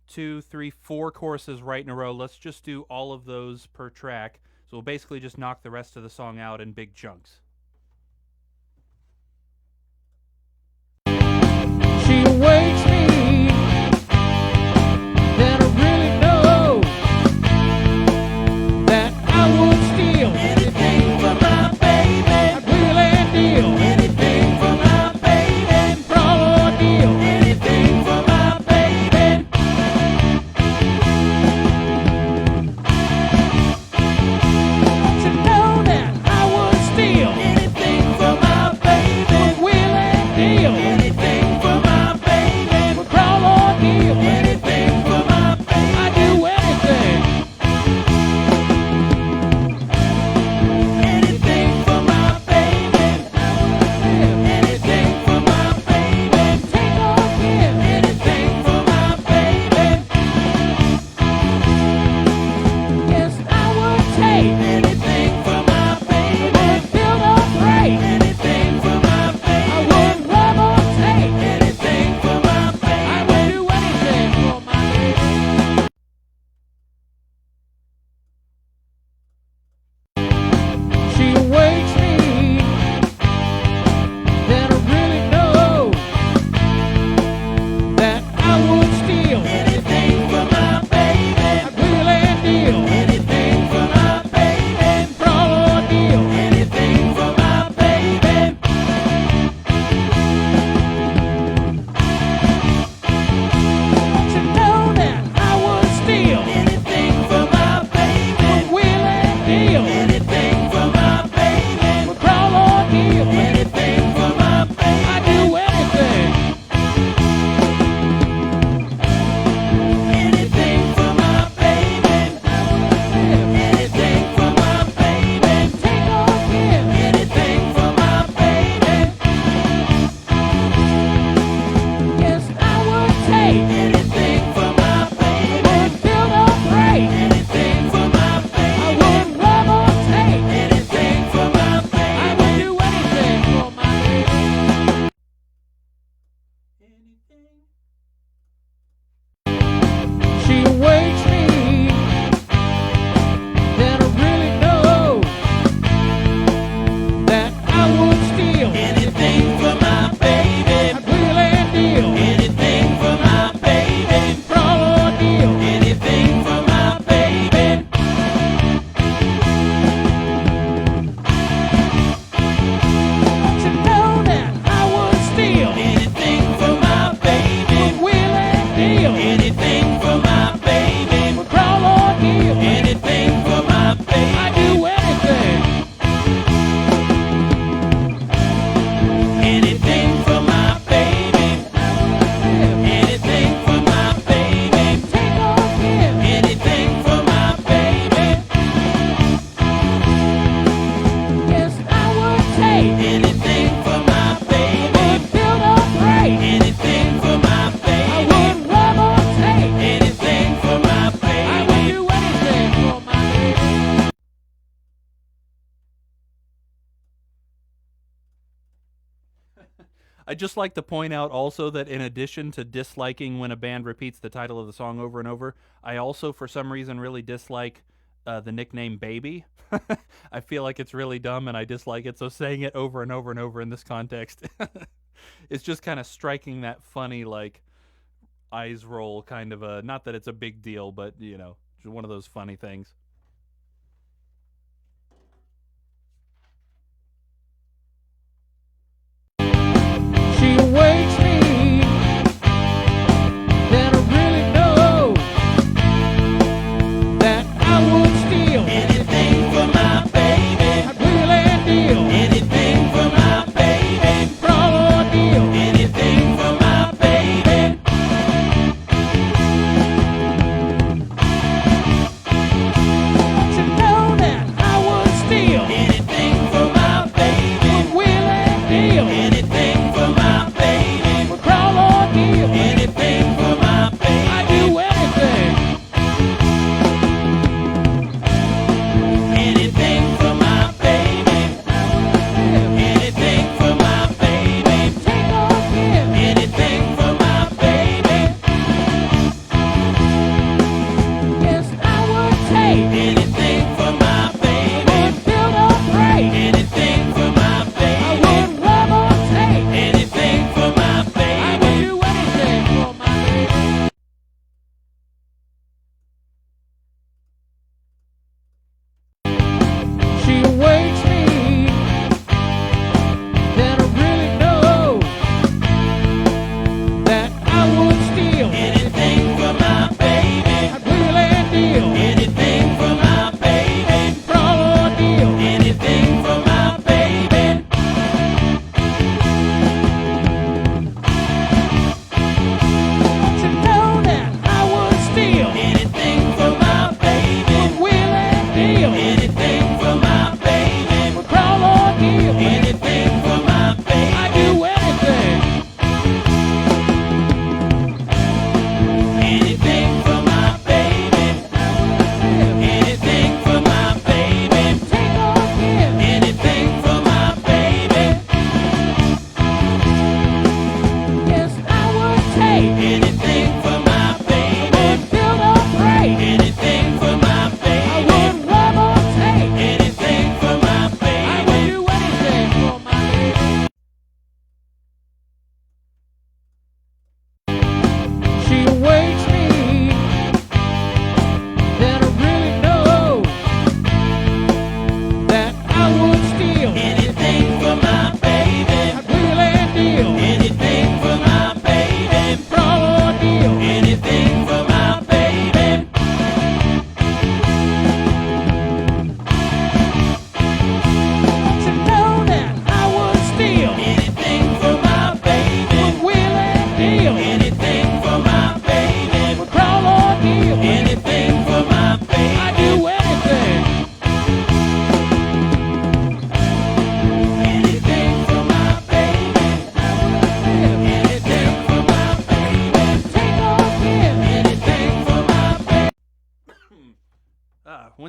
Speaker 1: 2, 3, 4 choruses right in a row. Let's just do all of those per track. So we'll basically just knock the rest of the song out in big chunks.
Speaker 2: She wakes me, then I really know that I would steal anything for my baby. I'd wheel and deal anything for my baby. Crawl or kneel anything for my baby. Don't you know that I would steal anything for my baby? Would wheel and deal anything for my baby. Would crawl or kneel anything for my baby. I'd do anything. Anything for my baby. Anything for my baby. Take or give anything for my baby. Yes, I would take anything for my baby. Would build or break anything for my baby. I would love or take anything for my baby. I would do anything for my baby. She wakes me, then I really know that I would steal anything for my baby. I'd wheel and deal anything for my baby. Crawl or kneel anything for my baby. Don't you know that I would steal anything for my baby? Would wheel and deal anything for my baby. Would crawl or kneel anything for my baby. I'd do anything. Anything for my baby. Anything for my baby. Take or give anything for my baby. Yes, I would take anything for my baby. Would build or break anything for my baby. I would love or take anything for my baby. I would do anything for my baby. She wakes me, then I really know that I would steal anything for my baby. I'd wheel and deal anything for my baby. Crawl or kneel anything for my baby. Don't you know that I would steal anything for my baby? Would wheel and deal anything for my baby. Would crawl or kneel anything for my baby. I'd do anything. Anything for my baby. Anything for my baby. Take or give anything for my baby. Yes, I would take anything for my baby. Would build or break anything for my baby. I would love or take anything for my baby. I would do anything for my baby.
Speaker 1: I'd just like to point out also that in addition to disliking when a band repeats the title of the song over and over, I also, for some reason, really dislike the nickname Baby. I feel like it's really dumb and I dislike it, so saying it over and over and over in this context is just kind of striking that funny, like, eyes roll kind of a, not that it's a big deal, but, you know, just one of those funny things.
Speaker 2: She wakes me, then I really know that I would steal anything for my baby. I'd wheel and deal anything for my baby. Crawl or kneel anything for my baby.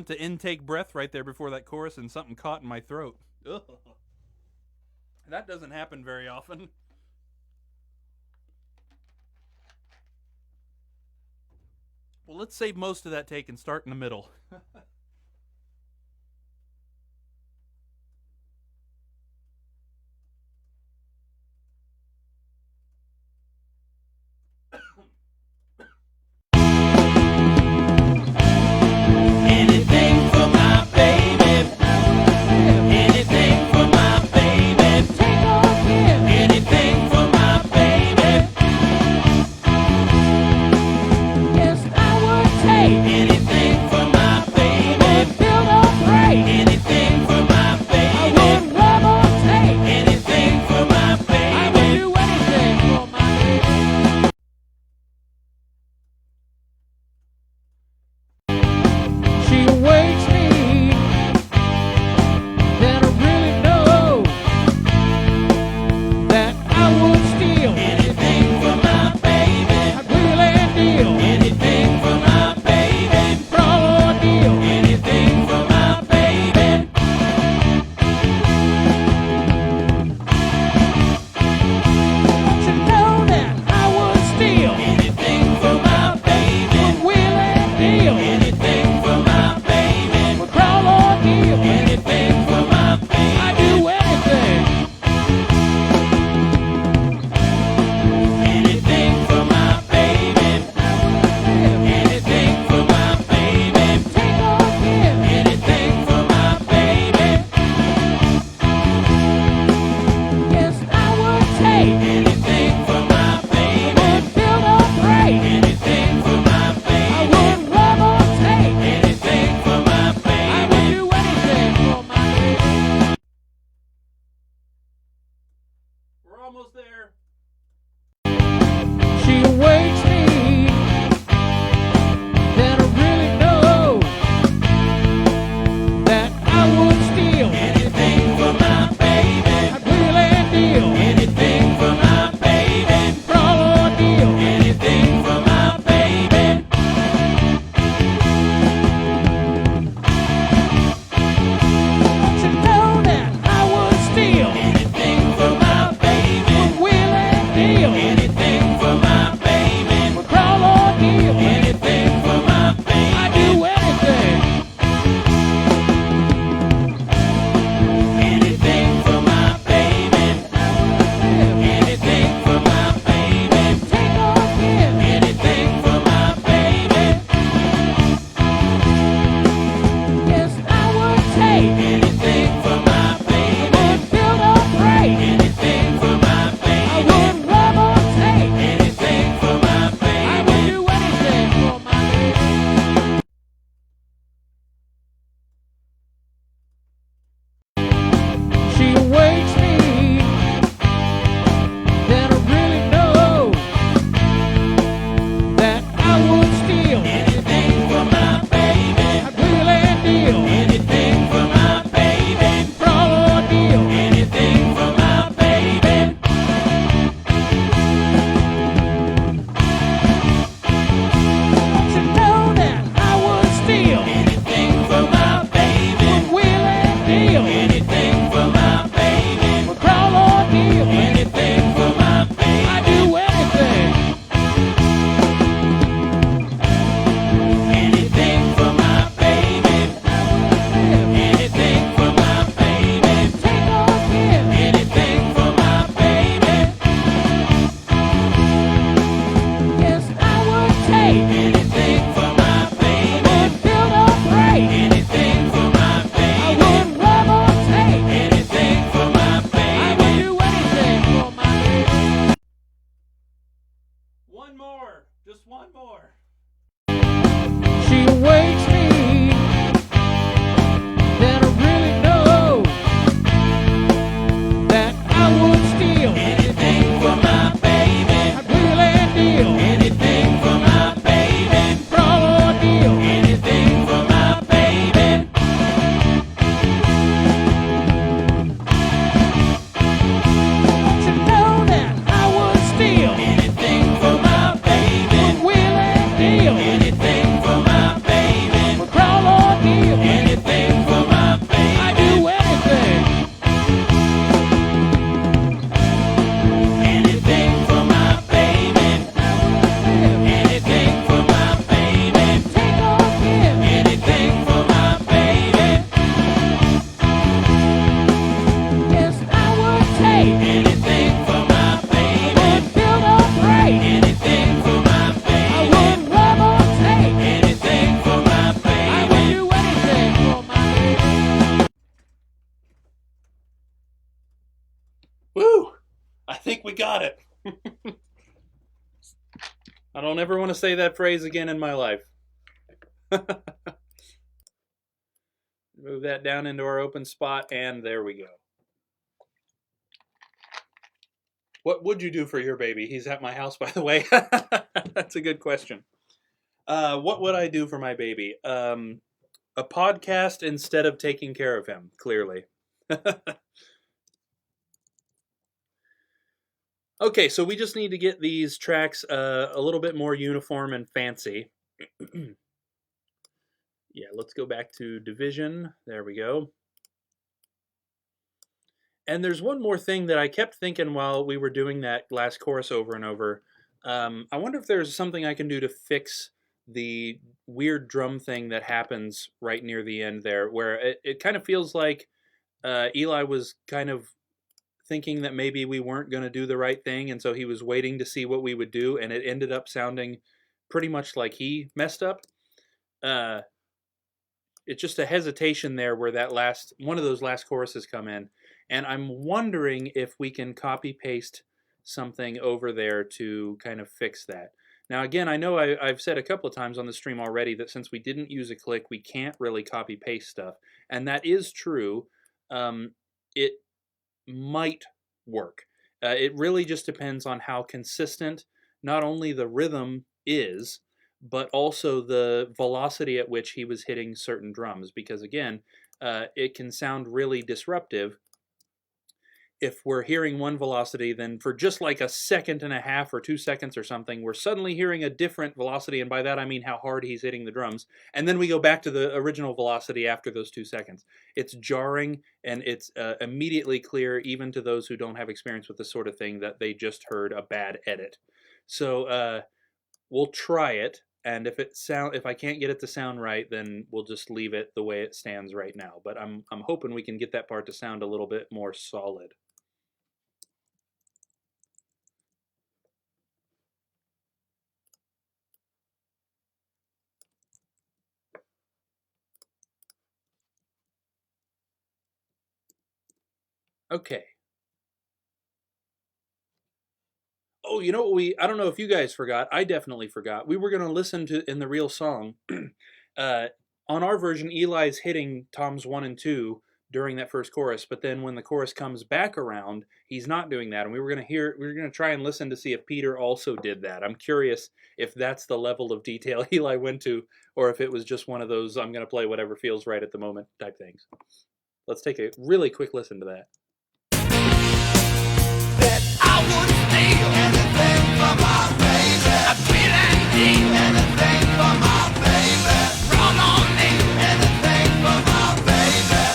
Speaker 1: went to intake breath right there before that chorus, and something caught in my throat. Ugh. That doesn't happen very often. Well, let's save most of that take and start in the middle.
Speaker 2: Anything for my baby. Anything for my baby. Take off here. Anything for my baby. Yes, I would take anything for my baby. I would build or break anything for my baby. I would rob or take anything for my baby. I would do anything for my baby. She awaits me, then I really know that I would steal anything for my baby. I'd wheel and deal anything for my baby. Brawl or deal anything for my baby. Don't you know that I would steal anything for my baby? Would wheel and deal anything for my baby. Would crawl or deal anything for my baby. I'd do anything. Anything for my baby. Anything for my baby. Take off here. Anything for my baby. Yes, I would take anything for my baby. I would build or break anything for my baby. I would rob or take anything for my baby. I would do anything for my baby.
Speaker 1: We're almost there.
Speaker 2: She awaits me, then I really know that I would steal anything for my baby. I'd wheel and deal anything for my baby. Brawl or deal anything for my baby. Don't you know that I would steal anything for my baby? Would wheel
Speaker 1: Woo! I think we got it. I don't ever want to say that phrase again in my life. Move that down into our open spot, and there we go. What would you do for your baby? He's at my house, by the way. That's a good question. What would I do for my baby? A podcast instead of taking care of him, clearly. Okay, so we just need to get these tracks a little bit more uniform and fancy. Yeah, let's go back to division. There we go. And there's one more thing that I kept thinking while we were doing that last chorus over and over. I wonder if there's something I can do to fix the weird drum thing that happens right near the end there, where it kind of feels like Eli was kind of thinking that maybe we weren't going to do the right thing, and so he was waiting to see what we would do, and it ended up sounding pretty much like he messed up. It's just a hesitation there where that one of those last choruses come in, and I'm wondering if we can copy paste something over there to kind of fix that. Now again, I know I've said a couple of times on the stream already that since we didn't use a click, we can't really copy paste stuff, and that is true. It might work. It really just depends on how consistent not only the rhythm is, but also the velocity at which he was hitting certain drums, because again, it can sound really disruptive if we're hearing one velocity, then for just like a second and a half or 2 seconds or something, we're suddenly hearing a different velocity, and by that I mean how hard he's hitting the drums, and then we go back to the original velocity after those 2 seconds. It's jarring, and it's immediately clear, even to those who don't have experience with this sort of thing, that they just heard a bad edit. So we'll try it, and if I can't get it to sound right, then we'll just leave it the way it stands right now. But I'm hoping we can get that part to sound a little bit more solid. Okay. Oh, you know what I don't know if you guys forgot. I definitely forgot. We were going to listen to, in the real song, on our version, Eli's hitting toms 1 and 2 during that first chorus, but then when the chorus comes back around, he's not doing that. And we were going to try and listen to see if Peter also did that. I'm curious if that's the level of detail Eli went to, or if it was just one of those, I'm going to play whatever feels right at the moment type things. Let's take a really quick listen to that.
Speaker 3: I would steal anything from my baby. I feel and deal anything from my baby. Run on me, anything from my baby.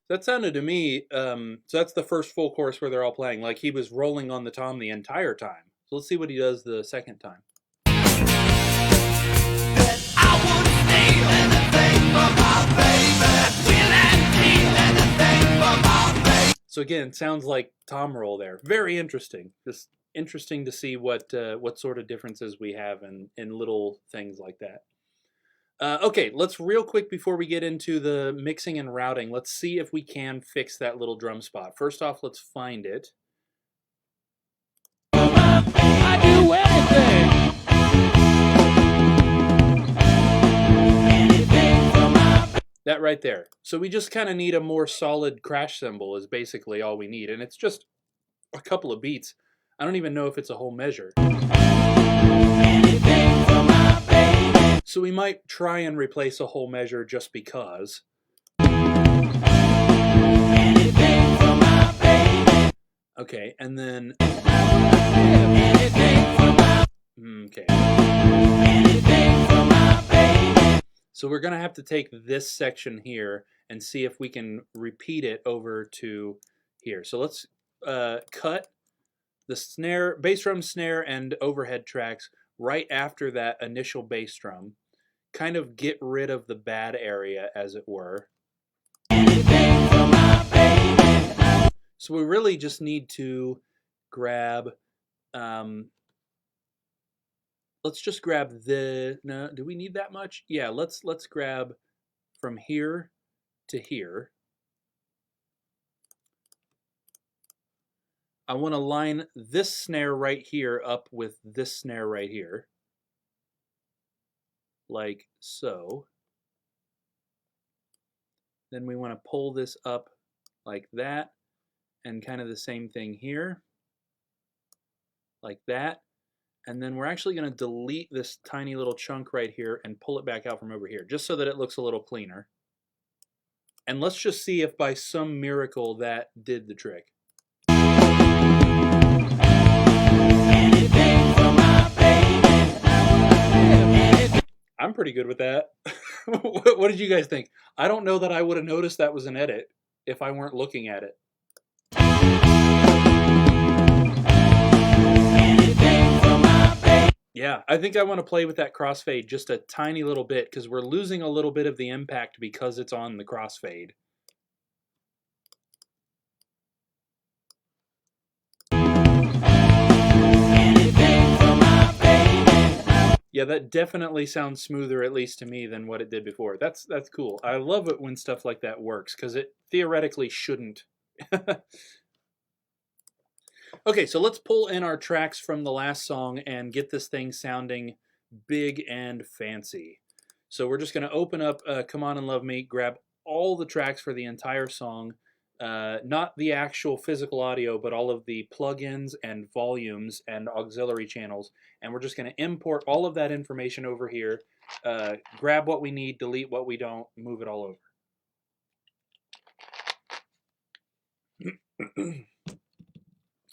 Speaker 1: That sounded to me, so that's the first full chorus where they're all playing, like he was rolling on the tom the entire time. So let's see what he does the second time.
Speaker 3: I would steal anything from my baby. I feel and deal anything from my baby.
Speaker 1: So again, it sounds like tom roll there. Very interesting. Just interesting to see what sort of differences we have in little things like that. Okay, let's real quick before we get into the mixing and routing, let's see if we can fix that little drum spot. First off, let's find it.
Speaker 2: I do anything.
Speaker 1: That right there. So we just kind of need a more solid crash cymbal is basically all we need. And it's just a couple of beats. I don't even know if it's a whole measure. So we might try and replace a whole measure just because. Okay, and then... Okay. So we're going to have to take this section here and see if we can repeat it over to here. So let's cut the snare, bass drum, snare, and overhead tracks right after that initial bass drum. Kind of get rid of the bad area, as it were. So we really just need to grab... let's just grab the, no, do we need that much? Yeah, let's grab from here to here. I want to line this snare right here up with this snare right here. Like so. Then we want to pull this up like that, and kind of the same thing here, like that. And then we're actually going to delete this tiny little chunk right here and pull it back out from over here, just so that it looks a little cleaner. And let's just see if by some miracle that did the trick. I'm pretty good with that. What did you guys think? I don't know that I would have noticed that was an edit if I weren't looking at it. Yeah, I think I want to play with that crossfade just a tiny little bit because we're losing a little bit of the impact because it's on the crossfade. Yeah, that definitely sounds smoother, at least to me, than what it did before. That's cool. I love it when stuff like that works because it theoretically shouldn't. Okay, so let's pull in our tracks from the last song and get this thing sounding big and fancy. So we're just going to open up Come On and Love Me, grab all the tracks for the entire song, not the actual physical audio, but all of the plugins and volumes and auxiliary channels, and we're just going to import all of that information over here, grab what we need, delete what we don't, move it all over.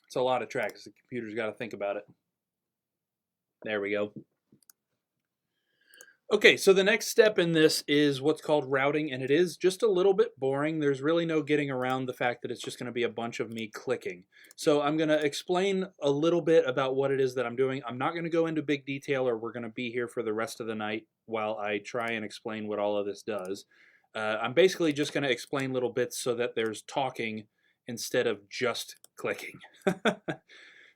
Speaker 1: It's a lot of tracks. The computer's got to think about it. There we go. Okay, so the next step in this is what's called routing, and it is just a little bit boring. There's really no getting around the fact that it's just going to be a bunch of me clicking. So I'm going to explain a little bit about what it is that I'm doing. I'm not going to go into big detail, or we're going to be here for the rest of the night while I try and explain what all of this does. I'm basically just going to explain little bits so that there's talking instead of just clicking.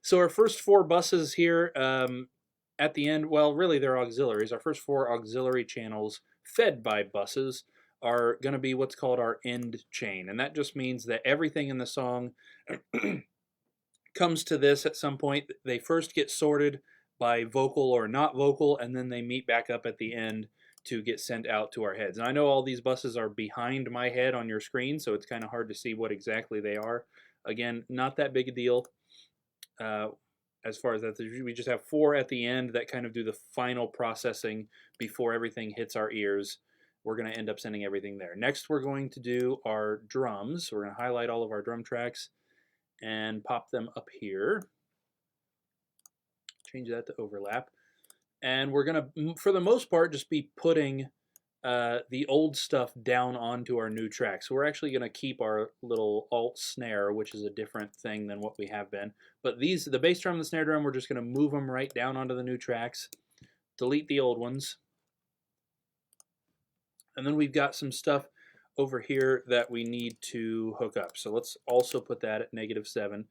Speaker 1: So our first 4 buses here at the end, well, really they're auxiliaries. Our first 4 auxiliary channels fed by buses are going to be what's called our end chain. And that just means that everything in the song comes to this at some point. They first get sorted by vocal or not vocal, and then they meet back up at the end to get sent out to our heads. And I know all these buses are behind my head on your screen, so it's kind of hard to see what exactly they are. Again, not that big a deal as far as that. We just have 4 at the end that kind of do the final processing before everything hits our ears. We're going to end up sending everything there. Next, we're going to do our drums. We're going to highlight all of our drum tracks and pop them up here. Change that to overlap. And we're going to, for the most part, just be putting the old stuff down onto our new track. So we're actually going to keep our little alt snare, which is a different thing than what we have been. But these, the bass drum and the snare drum, we're just going to move them right down onto the new tracks, delete the old ones. And then we've got some stuff over here that we need to hook up. So let's also put that at -7.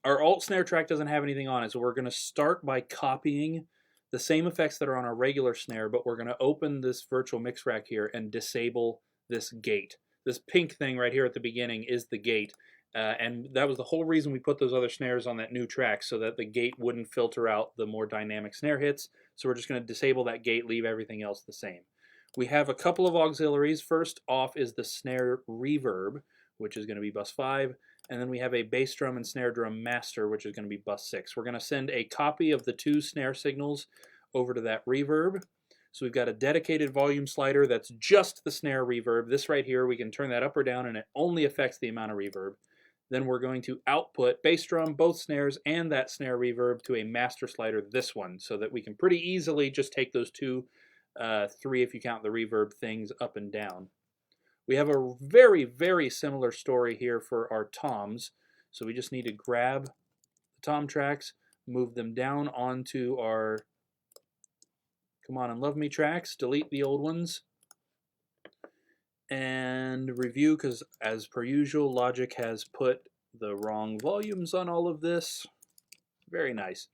Speaker 1: Our alt snare track doesn't have anything on it, so we're going to start by copying the same effects that are on our regular snare, but we're going to open this virtual mix rack here and disable this gate. This pink thing right here at the beginning is the gate, and that was the whole reason we put those other snares on that new track, so that the gate wouldn't filter out the more dynamic snare hits. So we're just going to disable that gate, leave everything else the same. We have a couple of auxiliaries. First off is the snare reverb, which is going to be bus 5. And then we have a bass drum and snare drum master, which is going to be bus 6. We're going to send a copy of the 2 snare signals over to that reverb. So we've got a dedicated volume slider that's just the snare reverb. This right here, we can turn that up or down, and it only affects the amount of reverb. Then we're going to output bass drum, both snares, and that snare reverb to a master slider, this one, so that we can pretty easily just take those 2, 3 if you count the reverb things, up and down. We have a very, very similar story here for our toms. So we just need to grab the tom tracks, move them down onto our Come On and Love Me tracks, delete the old ones, and review, because as per usual, Logic has put the wrong volumes on all of this. Very nice.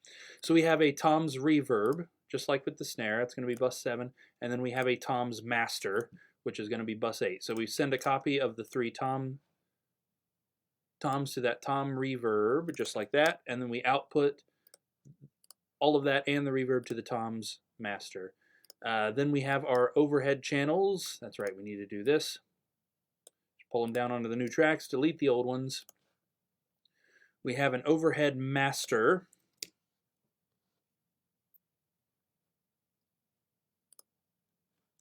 Speaker 1: So we have a tom's reverb, just like with the snare. It's going to be bus 7. And then we have a tom's master, which is going to be bus 8. So we send a copy of the 3 tom toms to that tom reverb, just like that, and then we output all of that and the reverb to the toms master. Then we have our overhead channels. That's right, we need to do this. Just pull them down onto the new tracks, delete the old ones. We have an overhead master.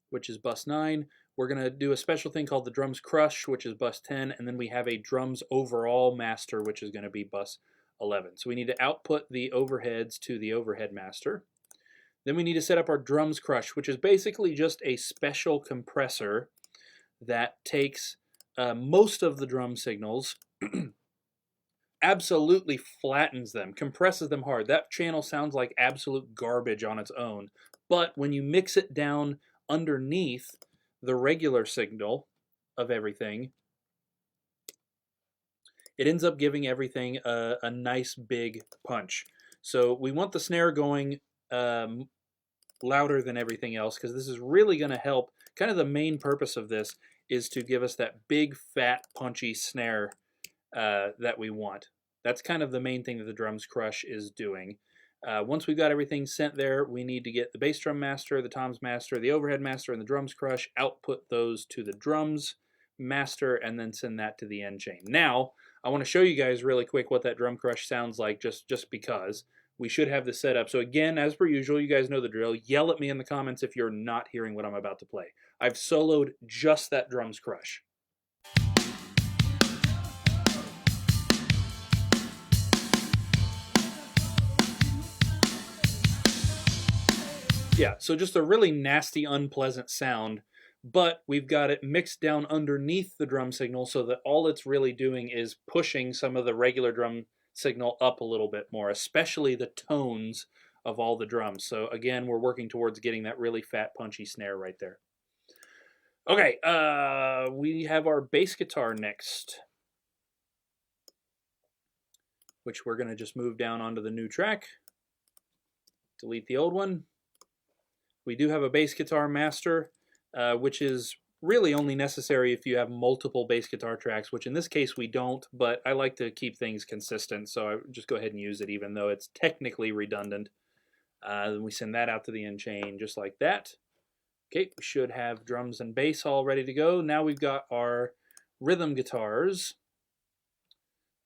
Speaker 1: Which is bus 9. We're going to do a special thing called the drums crush, which is bus 10, and then we have a drums overall master, which is going to be bus 11. So we need to output the overheads to the overhead master. Then we need to set up our drums crush, which is basically just a special compressor that takes most of the drum signals, absolutely flattens them, compresses them hard. That channel sounds like absolute garbage on its own, but when you mix it down underneath the regular signal of everything, it ends up giving everything a nice big punch. So we want the snare going louder than everything else, because this is really going to help. Kind of the main purpose of this is to give us that big, fat, punchy snare that we want. That's kind of the main thing that the drums crush is doing. Once we've got everything sent there, we need to get the bass drum master, the toms master, the overhead master, and the drums crush, output those to the drums master, and then send that to the end chain. Now, I want to show you guys really quick what that drum crush sounds like, just because. We should have this set up. So again, as per usual, you guys know the drill. Yell at me in the comments if you're not hearing what I'm about to play. I've soloed just that drums crush. Yeah, so just a really nasty, unpleasant sound, but we've got it mixed down underneath the drum signal so that all it's really doing is pushing some of the regular drum signal up a little bit more, especially the tones of all the drums. So again, we're working towards getting that really fat, punchy snare right there. Okay, we have our bass guitar next, which we're going to just move down onto the new track. Delete the old one. We do have a bass guitar master, which is really only necessary if you have multiple bass guitar tracks, which in this case we don't, but I like to keep things consistent, so I just go ahead and use it even though it's technically redundant. Then we send that out to the end chain just like that. Okay, we should have drums and bass all ready to go. Now we've got our rhythm guitars.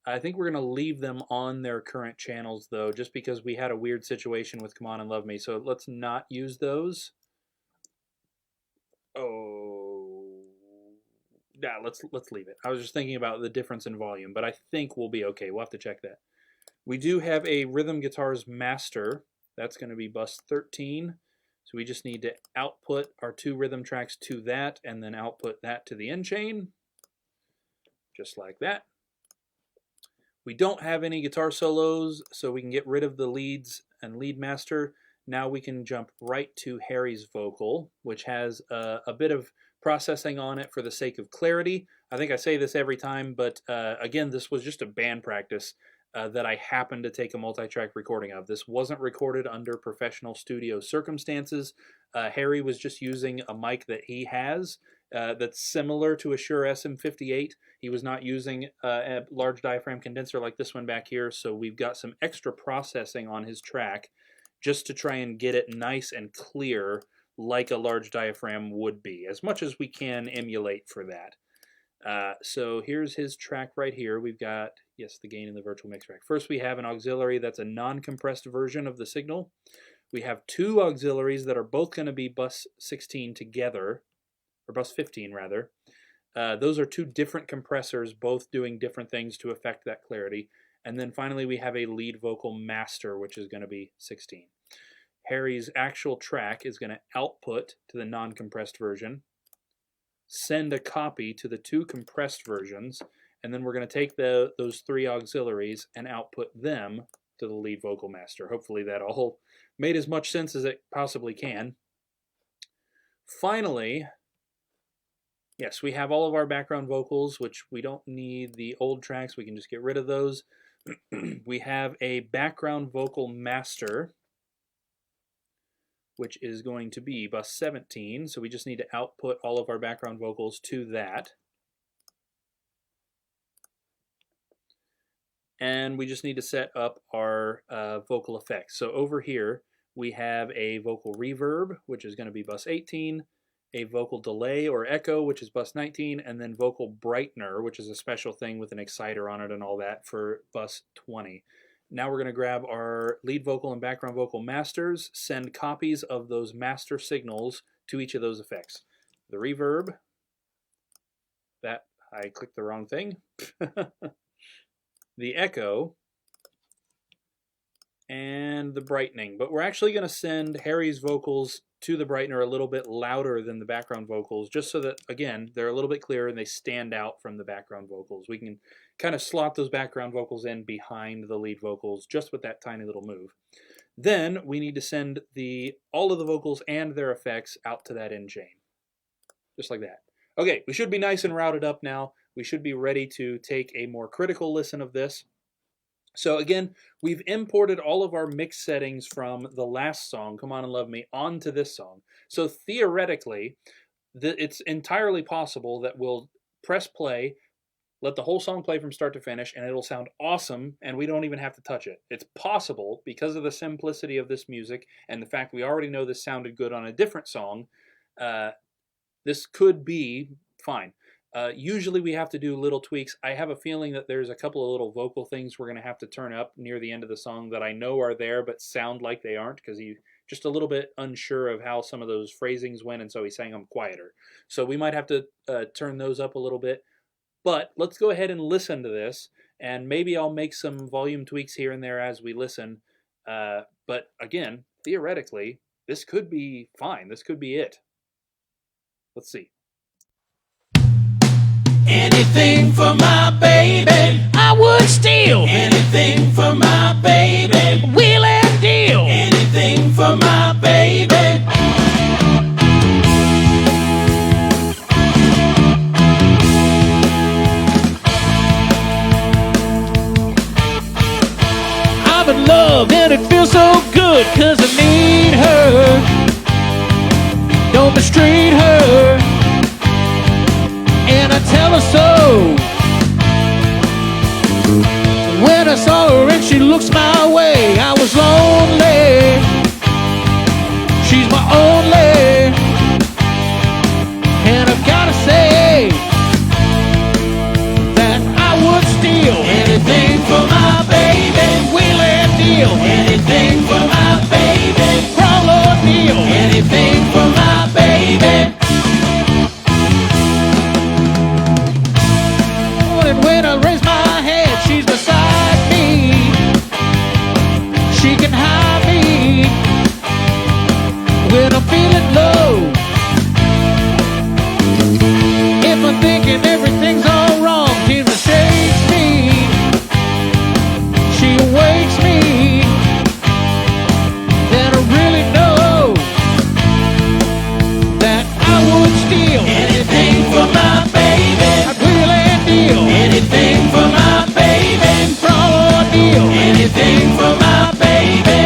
Speaker 1: I think we're going to leave them on their current channels, though, just because we had a weird situation with Come On and Love Me, so let's not use those. Oh, yeah, let's leave it. I was just thinking about the difference in volume, but I think we'll be okay. We'll have to check that. We do have a rhythm guitars master. That's going to be bus 13. So we just need to output our 2 rhythm tracks to that, and then output that to the end chain, just like that. We don't have any guitar solos, so we can get rid of the leads and lead master. Now we can jump right to Harry's vocal, which has a bit of processing on it for the sake of clarity. I think I say this every time, but again, this was just a band practice that I happened to take a multi-track recording of. This wasn't recorded under professional studio circumstances. Harry was just using a mic that he has that's similar to a Shure SM58. He was not using a large diaphragm condenser like this one back here, so we've got some extra processing on his track just to try and get it nice and clear like a large diaphragm would be, as much as we can emulate for that. So here's his track right here. We've got, yes, the gain in the virtual mix rack. First we have an auxiliary that's a non-compressed version of the signal. We have 2 auxiliaries that are both going to be bus 16 together, or bus 15 rather. Those are 2 different compressors, both doing different things to affect that clarity. And then finally we have a lead vocal master, which is going to be 16. Harry's actual track is going to output to the non-compressed version, send a copy to the 2 compressed versions, and then we're going to take those 3 auxiliaries and output them to the lead vocal master. Hopefully that all made as much sense as it possibly can. Finally, yes, we have all of our background vocals, which we don't need the old tracks. We can just get rid of those. We have a background vocal master, which is going to be bus 17. So we just need to output all of our background vocals to that. and we just need to set up our vocal effects. So over here, we have a vocal reverb, which is going to be bus 18, a vocal delay or echo, which is bus 19, and then vocal brightener, which is a special thing with an exciter on it and all that for bus 20. Now we're going to grab our lead vocal and background vocal masters, send copies of those master signals to each of those effects. The reverb, that I clicked the wrong thing. The echo, and the brightening. But we're actually going to send Harry's vocals to the brightener a little bit louder than the background vocals, just so that, again, they're a little bit clearer and they stand out from the background vocals. We can kind of slot those background vocals in behind the lead vocals just with that tiny little move. Then we need to send all of the vocals and their effects out to that end chain. Just like that. Okay, we should be nice and routed up now. We should be ready to take a more critical listen of this. So again, we've imported all of our mix settings from the last song, Come On and Love Me, onto this song. So theoretically, it's entirely possible that we'll press play, let the whole song play from start to finish, and it'll sound awesome, and we don't even have to touch it. It's possible, because of the simplicity of this music, and the fact we already know this sounded good on a different song, this could be fine. Usually we have to do little tweaks. I have a feeling that there's a couple of little vocal things we're going to have to turn up near the end of the song that I know are there but sound like they aren't, because he's just a little bit unsure of how some of those phrasings went, and so he sang them quieter. So we might have to turn those up a little bit. But let's go ahead and listen to this, and maybe I'll make some volume tweaks here and there as we listen. But again, theoretically, this could be fine. This could be it. Let's see.
Speaker 2: Anything for my baby, I would steal. Anything for my baby, wheel and deal. Anything for my baby. I'm in love and it feels so good, 'cause I need her. Don't mistreat her, and I tell her so. When I saw her and she looks my way, I was lonely. She's my only, and I've gotta say that I would steal anything for my baby, wheel and deal. Anything for my baby, crawl or kneel. Anything for my baby. When I raise my head, she's beside me. She can hide me when I'm feeling low. If I'm thinking everything's all wrong, she shakes me. She awakes me. Then I really know that I would steal anything for my baby. I'd wheel and deal. Anything for my baby, crawl or kneel. Anything for my baby.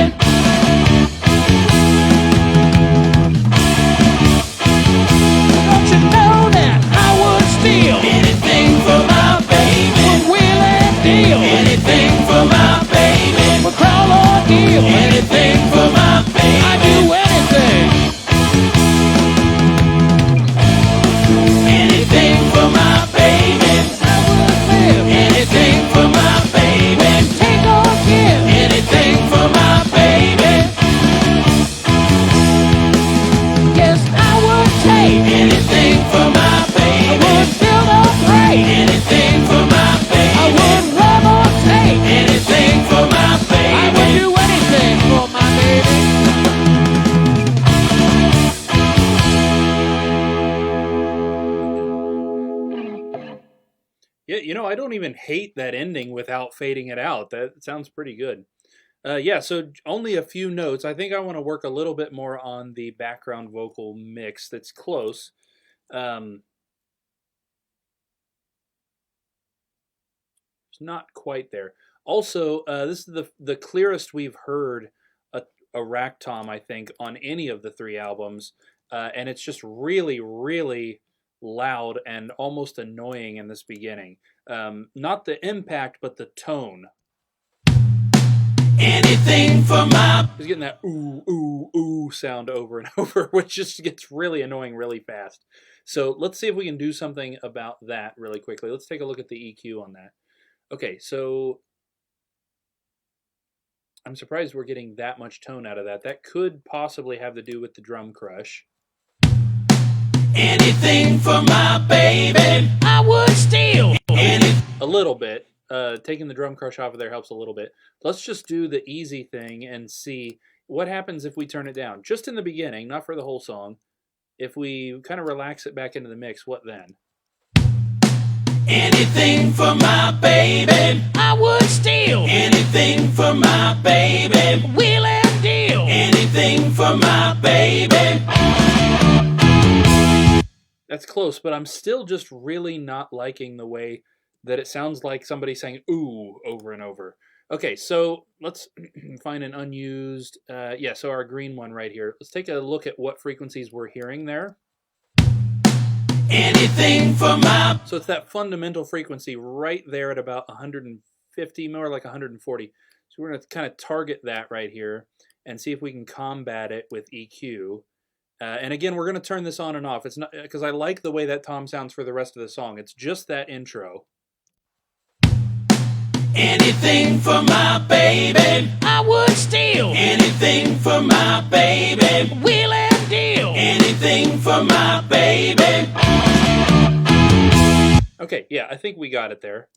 Speaker 2: Don't you know that I would steal anything for my baby, wheel and deal. Anything for my baby, crawl or kneel. Anything for my baby. I do anything. Anything for my baby. Anything for my baby. Take or give. Anything for my baby. Yes, I would take anything for my baby. I would build or break anything for my baby. I would love or take anything for my baby. I would do anything for my baby.
Speaker 1: Yeah, you know, I don't even hate that ending without fading it out. That sounds pretty good. Yeah, so only a few notes. I think I want to work a little bit more on the background vocal mix. That's close. It's not quite there. Also, this is the clearest we've heard a rack tom, I think, on any of the three albums. And it's just really, really loud and almost annoying in this beginning. Not the impact, but the tone
Speaker 3: anything for my
Speaker 1: He's getting that ooh, ooh, ooh sound over and over, which just gets really annoying really fast. So let's see if we can do something about that really quickly. Let's take a look at the EQ on that. Okay, so I'm surprised we're getting that much tone out of that. That could possibly have to do with the drum crush.
Speaker 3: anything for my baby.
Speaker 2: I would steal
Speaker 1: A little bit. Taking the drum crush off of there helps a little bit. Let's just do the easy thing and see what happens if we turn it down. Just in the beginning, not for the whole song. If we kind of relax it back into the mix, what then?
Speaker 3: Anything for my baby.
Speaker 2: I would steal
Speaker 3: Anything for my baby.
Speaker 2: wheel and deal
Speaker 3: Anything for my baby.
Speaker 1: That's close, but I'm still just really not liking the way that it sounds like somebody saying ooh over and over. Okay, so let's find an unused, so our green one right here. Let's take a look at what frequencies we're hearing there.
Speaker 3: Anything for my
Speaker 1: So it's that fundamental frequency right there at about 150, more like 140. So we're going to kind of target that right here and see if we can combat it with EQ. And again, we're going to turn this on and off. It's not because I like the way that tom sounds for the rest of the song. It's just that intro.
Speaker 3: anything for my baby.
Speaker 2: I would steal
Speaker 3: Anything for my baby.
Speaker 2: wheel and deal
Speaker 3: Anything for my baby.
Speaker 1: Okay, yeah, I think we got it there.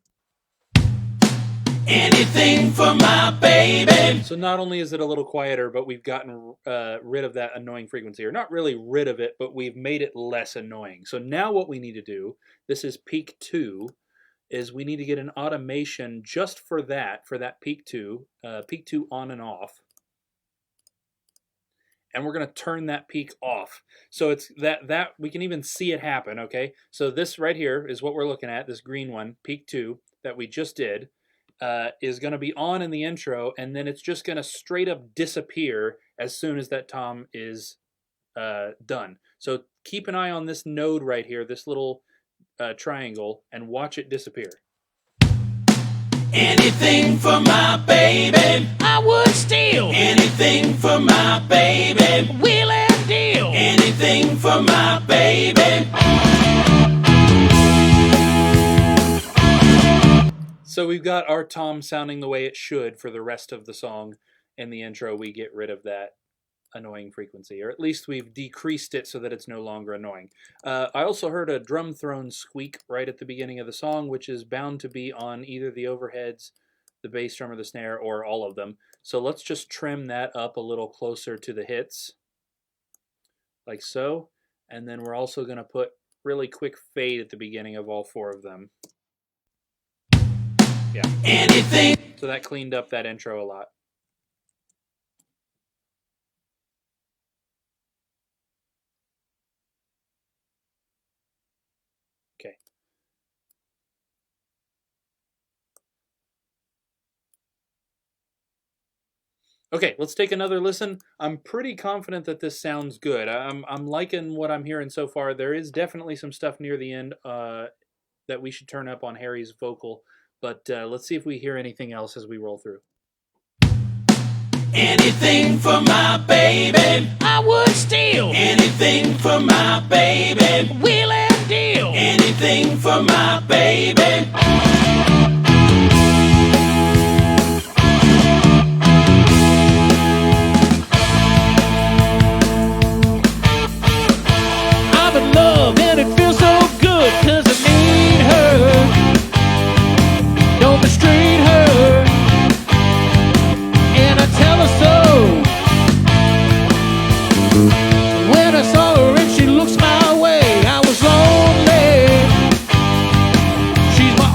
Speaker 3: Anything for my baby.
Speaker 1: So not only is it a little quieter, but we've gotten rid of that annoying frequency. Or not really rid of it, but we've made it less annoying. So now what we need to do, this is peak 2, is we need to get an automation just for that peak 2 on and off. And we're going to turn that peak off. So it's that we can even see it happen, okay? So this right here is what we're looking at, this green one, peak 2, that we just did. Is going to be on in the intro, and then it's just going to straight up disappear as soon as that tom is done. So keep an eye on this node right here, this little triangle, and watch it disappear.
Speaker 3: Anything for my baby.
Speaker 2: I would steal
Speaker 3: Anything for my baby.
Speaker 2: wheel and deal
Speaker 3: Anything for my baby.
Speaker 1: So we've got our tom sounding the way it should for the rest of the song. In the intro, we get rid of that annoying frequency, or at least we've decreased it so that it's no longer annoying. I also heard a drum throne squeak right at the beginning of the song, which is bound to be on either the overheads, the bass drum, or the snare, or all of them. So let's just trim that up a little closer to the hits, like so. And then we're also going to put really quick fade at the beginning of all 4 of them. Yeah.
Speaker 3: Anything.
Speaker 1: So that cleaned up that intro a lot. Okay. Okay, let's take another listen. I'm pretty confident that this sounds good. I'm liking what I'm hearing so far. There is definitely some stuff near the end that we should turn up on Harry's vocal. But let's see if we hear anything else as we roll through.
Speaker 3: Anything for my baby.
Speaker 2: I would steal
Speaker 3: Anything for my baby.
Speaker 2: wheel and deal
Speaker 3: Anything for my baby.
Speaker 2: I'm in love and it feels so good 'cause I need her. Don't mistreat her, and I tell her so. When I saw her and she looks my way, I was lonely. She's my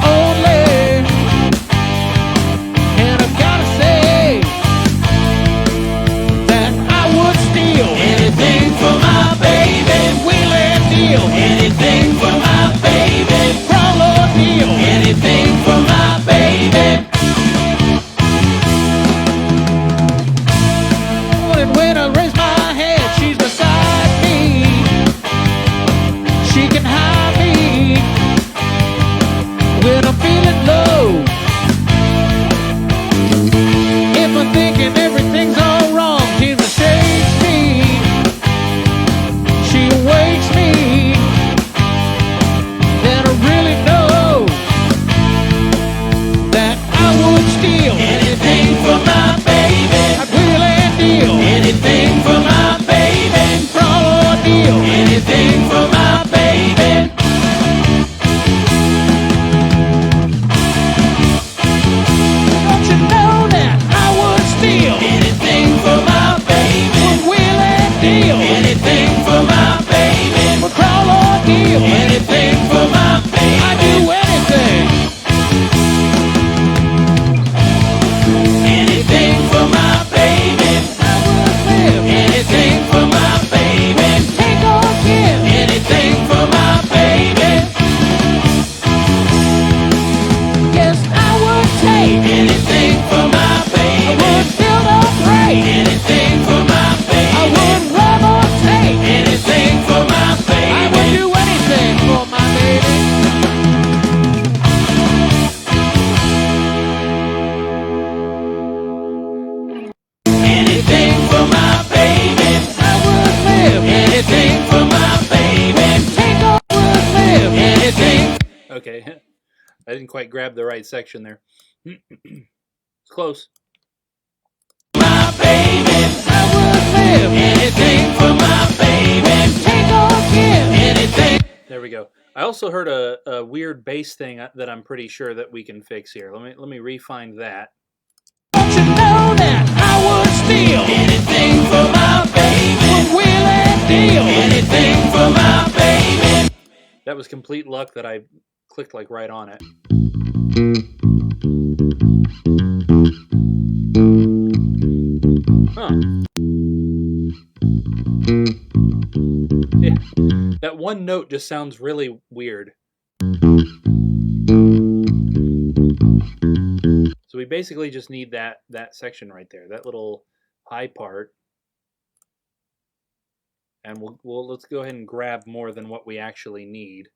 Speaker 2: deal. Anything for my baby. I'd wheel and deal. Anything for my baby. Crawl or deal. Anything for my baby. Don't you know that I would steal anything for my baby? Would wheel and deal anything for my baby. Would crawl or deal anything for my baby. I'd do anything. Anything for my baby. I would live anything for my baby. Take or give anything for my baby. Yes, I would take anything for my baby. I would build or break anything for my baby. I would love or take anything for my baby. I would do anything for my baby. Anything for my baby. I would live anything for my baby. Take or would live anything.
Speaker 1: Okay, I didn't quite grab the right section there. It's close.
Speaker 2: My baby, I would live anything for my baby. Take or give anything.
Speaker 1: There we go. I also heard a weird bass thing that I'm pretty sure that we can fix here. Let me refine that.
Speaker 2: Don't you know that I would steal anything for my baby? Would wheel and deal anything for my baby.
Speaker 1: That was complete luck that I clicked like right on it. Huh. Yeah. That one note just sounds really weird. So we basically just need that section right there, that little high part. And we'll let's go ahead and grab more than what we actually need.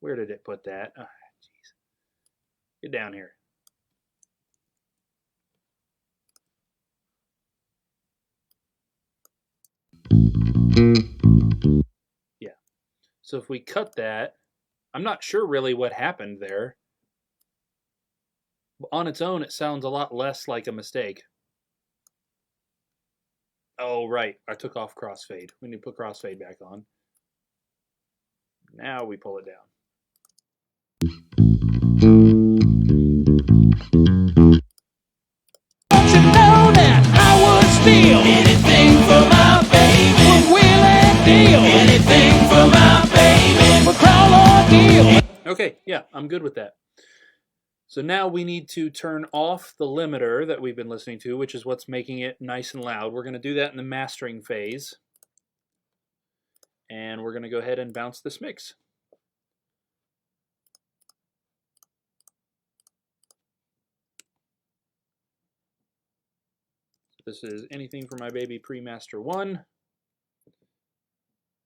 Speaker 1: Where did it put that? Oh, jeez. Get down here. Yeah. So if we cut that, I'm not sure really what happened there. On its own, it sounds a lot less like a mistake. Oh, right. I took off crossfade. We need to put crossfade back on. Now we pull it down.
Speaker 2: Don't you know that I would steal anything for my baby? Would wheel and deal anything for my baby. Would crawl or deal.
Speaker 1: Okay, yeah, I'm good with that. So now we need to turn off the limiter that we've been listening to, which is what's making it nice and loud. We're going to do that in the mastering phase. And we're going to go ahead and bounce this mix. This is Anything for My Baby Pre-Master 1.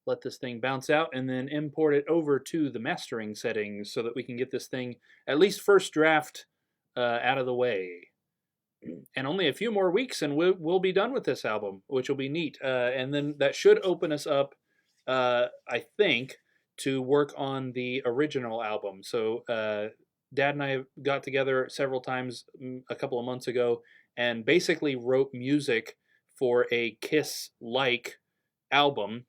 Speaker 1: Let this thing bounce out and then import it over to the mastering settings so that we can get this thing, at least first draft, out of the way. And only a few more weeks and we'll be done with this album, which will be neat. And then that should open us up, I think, to work on the original album. So Dad and I got together several times a couple of months ago and basically wrote music for a Kiss-like album.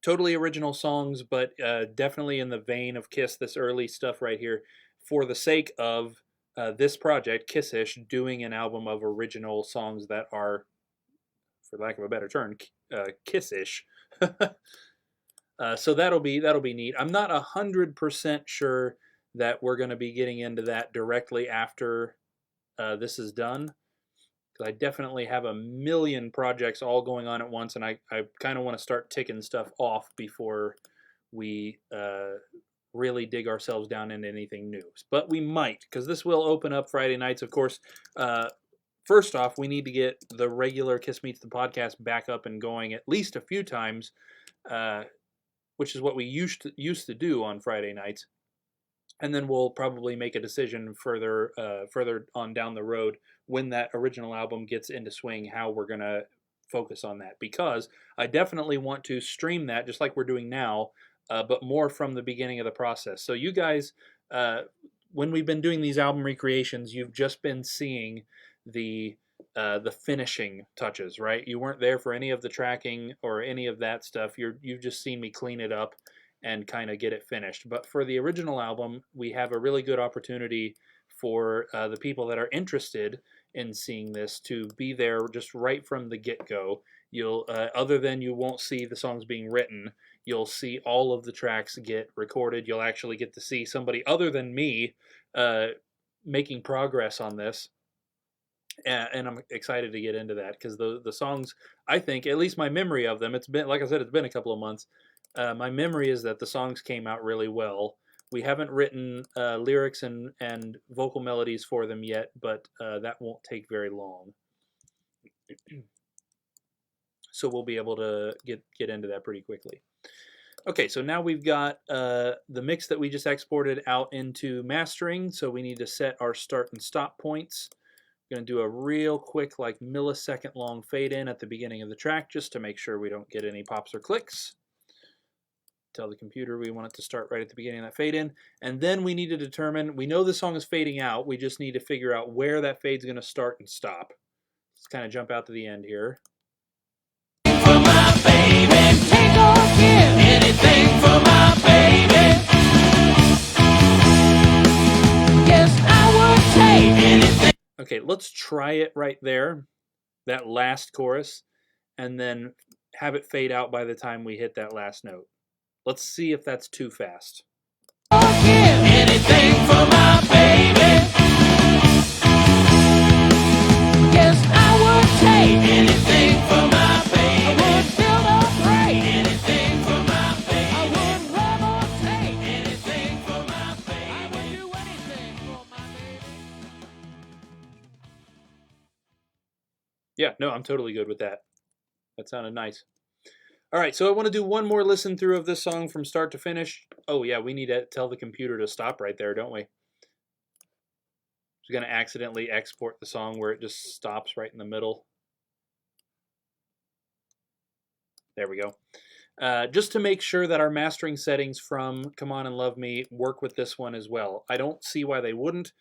Speaker 1: Totally original songs, but definitely in the vein of Kiss, this early stuff right here, for the sake of this project, Kissish, doing an album of original songs that are, for lack of a better term, Kissish. So that'll be neat. I'm not 100% sure that we're going to be getting into that directly after this is done. I definitely have a million projects all going on at once, and I kind of want to start ticking stuff off before we really dig ourselves down into anything new. But we might, because this will open up Friday nights, of course. First off, we need to get the regular Kiss Meets the Podcast back up and going at least a few times, which is what we used to do on Friday nights. And then we'll probably make a decision further on down the road when that original album gets into swing, how we're going to focus on that. Because I definitely want to stream that, just like we're doing now, but more from the beginning of the process. So you guys, when we've been doing these album recreations, you've just been seeing the finishing touches, right? You weren't there for any of the tracking or any of that stuff. You've just seen me clean it up and kind of get it finished. But for the original album, we have a really good opportunity for the people that are interested in seeing this to be there just right from the get-go. You'll, other than you won't see the songs being written, you'll see all of the tracks get recorded. You'll actually get to see somebody other than me making progress on this. And I'm excited to get into that because the songs, I think, at least my memory of them, it's been, like I said, it's been a couple of months. My memory is that the songs came out really well. We haven't written lyrics and vocal melodies for them yet, but that won't take very long. So we'll be able to get into that pretty quickly. Okay, so now we've got the mix that we just exported out into mastering, so we need to set our start and stop points. I'm going to do a real quick, like millisecond long fade in at the beginning of the track just to make sure we don't get any pops or clicks. Tell the computer we want it to start right at the beginning of that fade in. And then we need to determine, we know the song is fading out, we just need to figure out where that fade's going to start and stop. Let's kind of jump out to the end here.
Speaker 2: For my baby, take or give anything for my baby. Yes, I would take anything.
Speaker 1: Okay, let's try it right there, that last chorus, and then have it fade out by the time we hit that last note. Let's see if that's too fast.
Speaker 2: Give anything for my baby. Yes, I would take anything for my baby. I would build a parade. Anything for my baby. I would run or take anything for my baby. I would do anything for my baby.
Speaker 1: Yeah, no, I'm totally good with that. That sounded nice. All right, so I want to do one more listen through of this song from start to finish. Oh yeah, we need to tell the computer to stop right there, don't we? We're going to accidentally export the song where it just stops right in the middle. There we go. Just to make sure that our mastering settings from Come On and Love Me work with this one as well. I don't see why they wouldn't.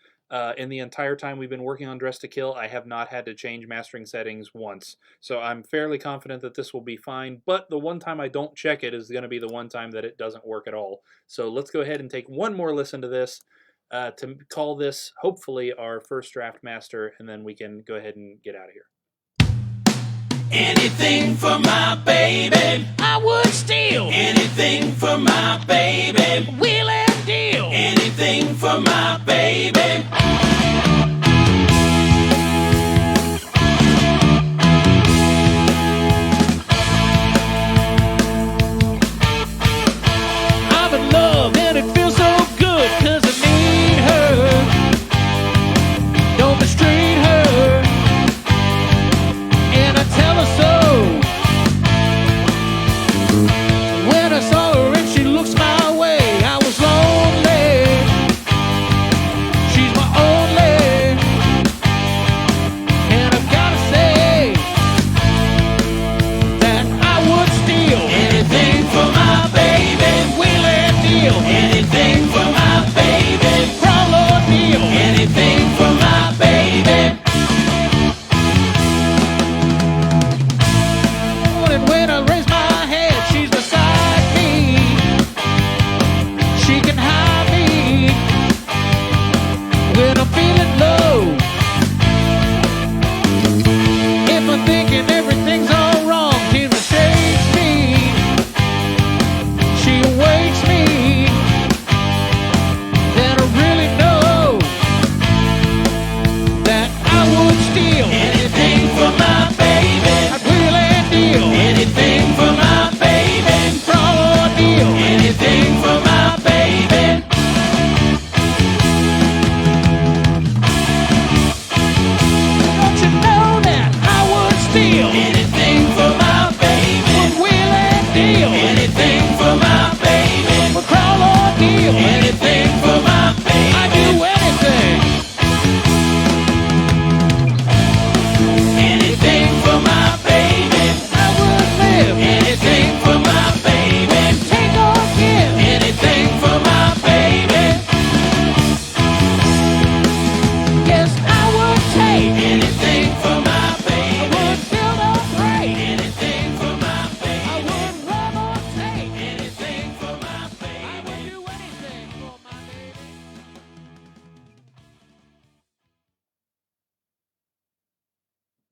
Speaker 1: In the entire time we've been working on Dressed to Kill, I have not had to change mastering settings once. So I'm fairly confident that this will be fine, but the one time I don't check it is going to be the one time that it doesn't work at all. So let's go ahead and take one more listen to this to call this, hopefully, our first draft master, and then we can go ahead and get out of here.
Speaker 2: Anything for my baby. I would steal anything for my baby. Wheel and deal anything for my baby. I'm in love and it feels so good 'cause I need her. Don't mistreat her. And I tell her so. When I saw her and she looks my way, I was lonely. She's my only. And I've gotta say that I would steal anything for my baby. Wheel and deal anything for my baby. Crawl or kneel anything for my baby. And when I raise my head, she's beside me. She can hide me when I'm feeling low. If I'm thinking everything's all wrong, Tina shakes me. She awakes me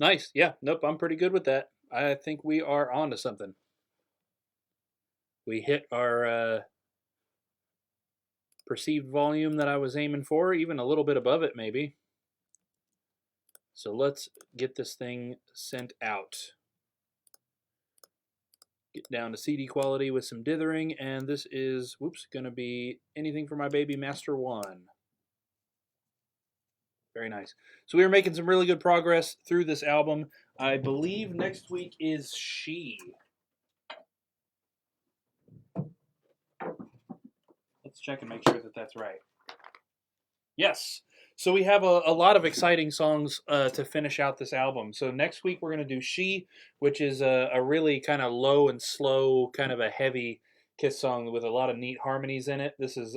Speaker 1: Nice. Yeah. Nope. I'm pretty good with that. I think we are on to something. We hit our perceived volume that I was aiming for, even a little bit above it, maybe. So let's get this thing sent out. Get down to CD quality with some dithering, and this is, whoops, going to be Anything for My Baby Master 1. Very nice. So we are making some really good progress through this album. I believe next week is She. Let's check and make sure that that's right. Yes. So we have a lot of exciting songs to finish out this album. So next week we're going to do She, which is a really kind of low and slow, kind of a heavy Kiss song with a lot of neat harmonies in it. This is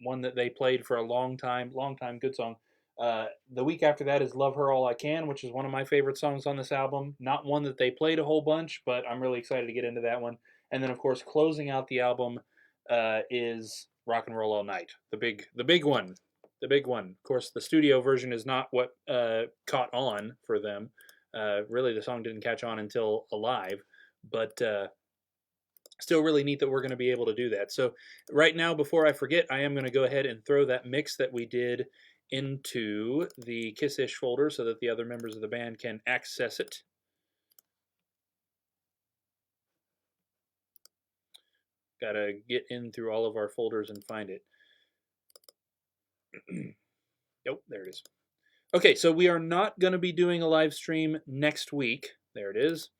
Speaker 1: one that they played for a long time, good song. The week after that is Love Her All I Can, which is one of my favorite songs on this album. Not one that they played a whole bunch, but I'm really excited to get into that one. And then, of course, closing out the album is Rock and Roll All Night, the big one. The big one. Of course, the studio version is not what caught on for them. Really, the song didn't catch on until Alive, but still really neat that we're going to be able to do that. So right now, before I forget, I am going to go ahead and throw that mix that we did into the Kiss-ish folder so that the other members of the band can access it. Gotta get in through all of our folders and find it. Yep, there it is. Okay, so we are not going to be doing a live stream next week. There it is.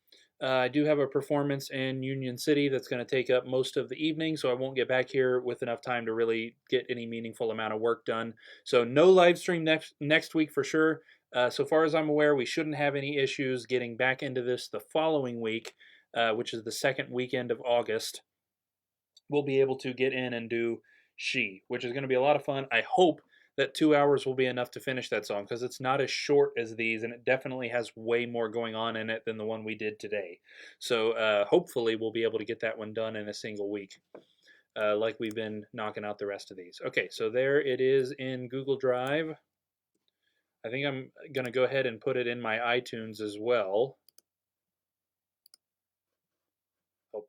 Speaker 1: I do have a performance in Union City that's going to take up most of the evening, so I won't get back here with enough time to really get any meaningful amount of work done. So no live stream next week for sure. So far as I'm aware, we shouldn't have any issues getting back into this the following week, which is the second weekend of August. We'll be able to get in and do She, which is going to be a lot of fun. I hope that 2 hours will be enough to finish that song, because it's not as short as these, and it definitely has way more going on in it than the one we did today. So hopefully we'll be able to get that one done in a single week, like we've been knocking out the rest of these. Okay, so there it is in Google Drive. I think I'm going to go ahead and put it in my iTunes as well.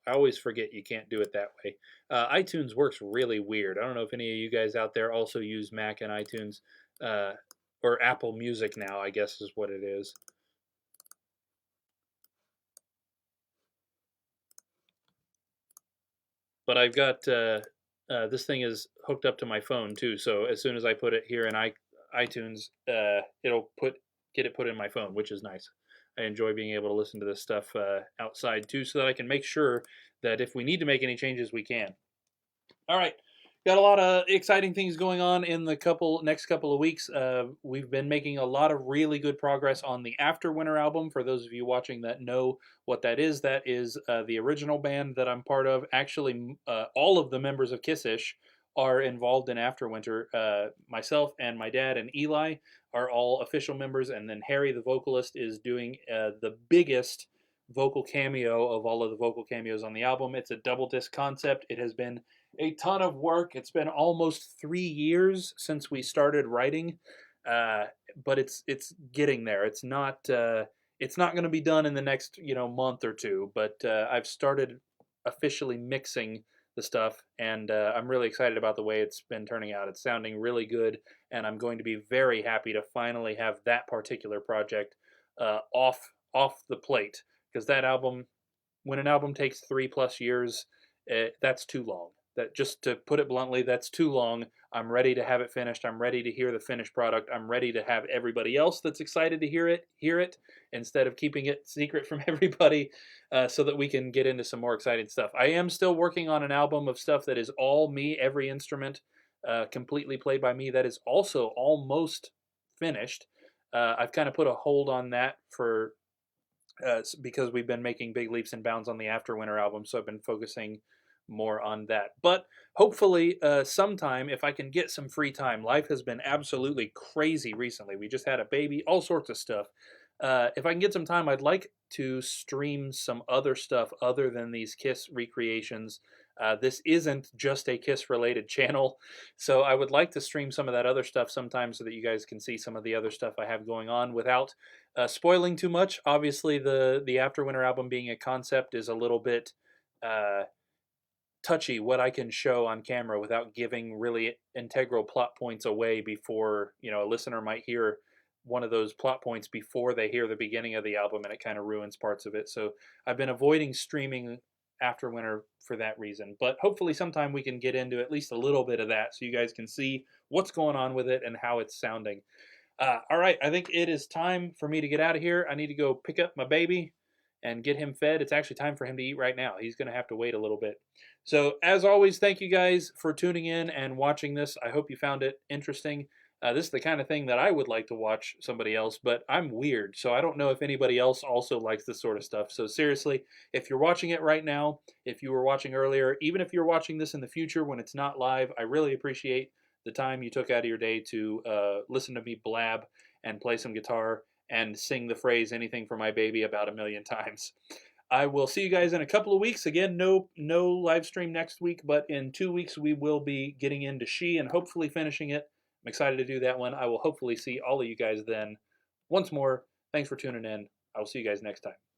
Speaker 1: I always forget you can't do it that way. iTunes works really weird. I don't know if any of you guys out there also use Mac and iTunes, or Apple Music now, I guess is what it is. But I've got, this thing is hooked up to my phone too, so as soon as I put it here in iTunes, it'll get it put in my phone, which is nice. I enjoy being able to listen to this stuff outside too, so that I can make sure that if we need to make any changes, we can. All right, got a lot of exciting things going on in the next couple of weeks. We've been making a lot of really good progress on the Afterwinter album. For those of you watching that know what that is the original band that I'm part of. Actually, all of the members of Kiss-ish are involved in Afterwinter. Myself and my dad and Eli are all official members, and then Harry, the vocalist, is doing the biggest vocal cameo of all of the vocal cameos on the album. It's a double disc concept. It has been a ton of work. It's been almost 3 years since we started writing, but it's getting there. It's not going to be done in the next month or two, but I've started officially mixing the stuff, and I'm really excited about the way it's been turning out. It's sounding really good, and I'm going to be very happy to finally have that particular project off the plate, because that album, when an album takes 3+ years, that's too long. That, just to put it bluntly, that's too long. I'm ready to have it finished. I'm ready to hear the finished product. I'm ready to have everybody else that's excited to hear it instead of keeping it secret from everybody, so that we can get into some more exciting stuff. I am still working on an album of stuff that is all me, every instrument completely played by me. That is also almost finished. I've kind of put a hold on that for because we've been making big leaps and bounds on the Afterwinter album, so I've been focusing more on that. But hopefully sometime, if I can get some free time. Life has been absolutely crazy recently. We just had a baby, all sorts of stuff. If I can get some time, I'd like to stream some other stuff other than these Kiss recreations. This isn't just a Kiss related channel, so I would like to stream some of that other stuff sometimes so that you guys can see some of the other stuff I have going on without spoiling too much. Obviously, the After Winter album being a concept is a little bit touchy what I can show on camera without giving really integral plot points away before, you know, a listener might hear one of those plot points before they hear the beginning of the album, and it kind of ruins parts of it. So I've been avoiding streaming After Winter for that reason, but hopefully sometime we can get into at least a little bit of that so you guys can see what's going on with it and how it's sounding. All right, I think it is time for me to get out of here. I need to go pick up my baby and get him fed. It's actually time for him to eat right now. He's going to have to wait a little bit. So as always, thank you guys for tuning in and watching this. I hope you found it interesting. This is the kind of thing that I would like to watch somebody else, but I'm weird, so I don't know if anybody else also likes this sort of stuff. So seriously, if you're watching it right now, if you were watching earlier, even if you're watching this in the future when it's not live, I really appreciate the time you took out of your day to listen to me blab and play some guitar and sing the phrase "anything for my baby" about 1,000,000 times. I will see you guys in a couple of weeks. Again, no live stream next week, but in 2 weeks we will be getting into She and hopefully finishing it. I'm excited to do that one. I will hopefully see all of you guys then. Once more, thanks for tuning in. I will see you guys next time.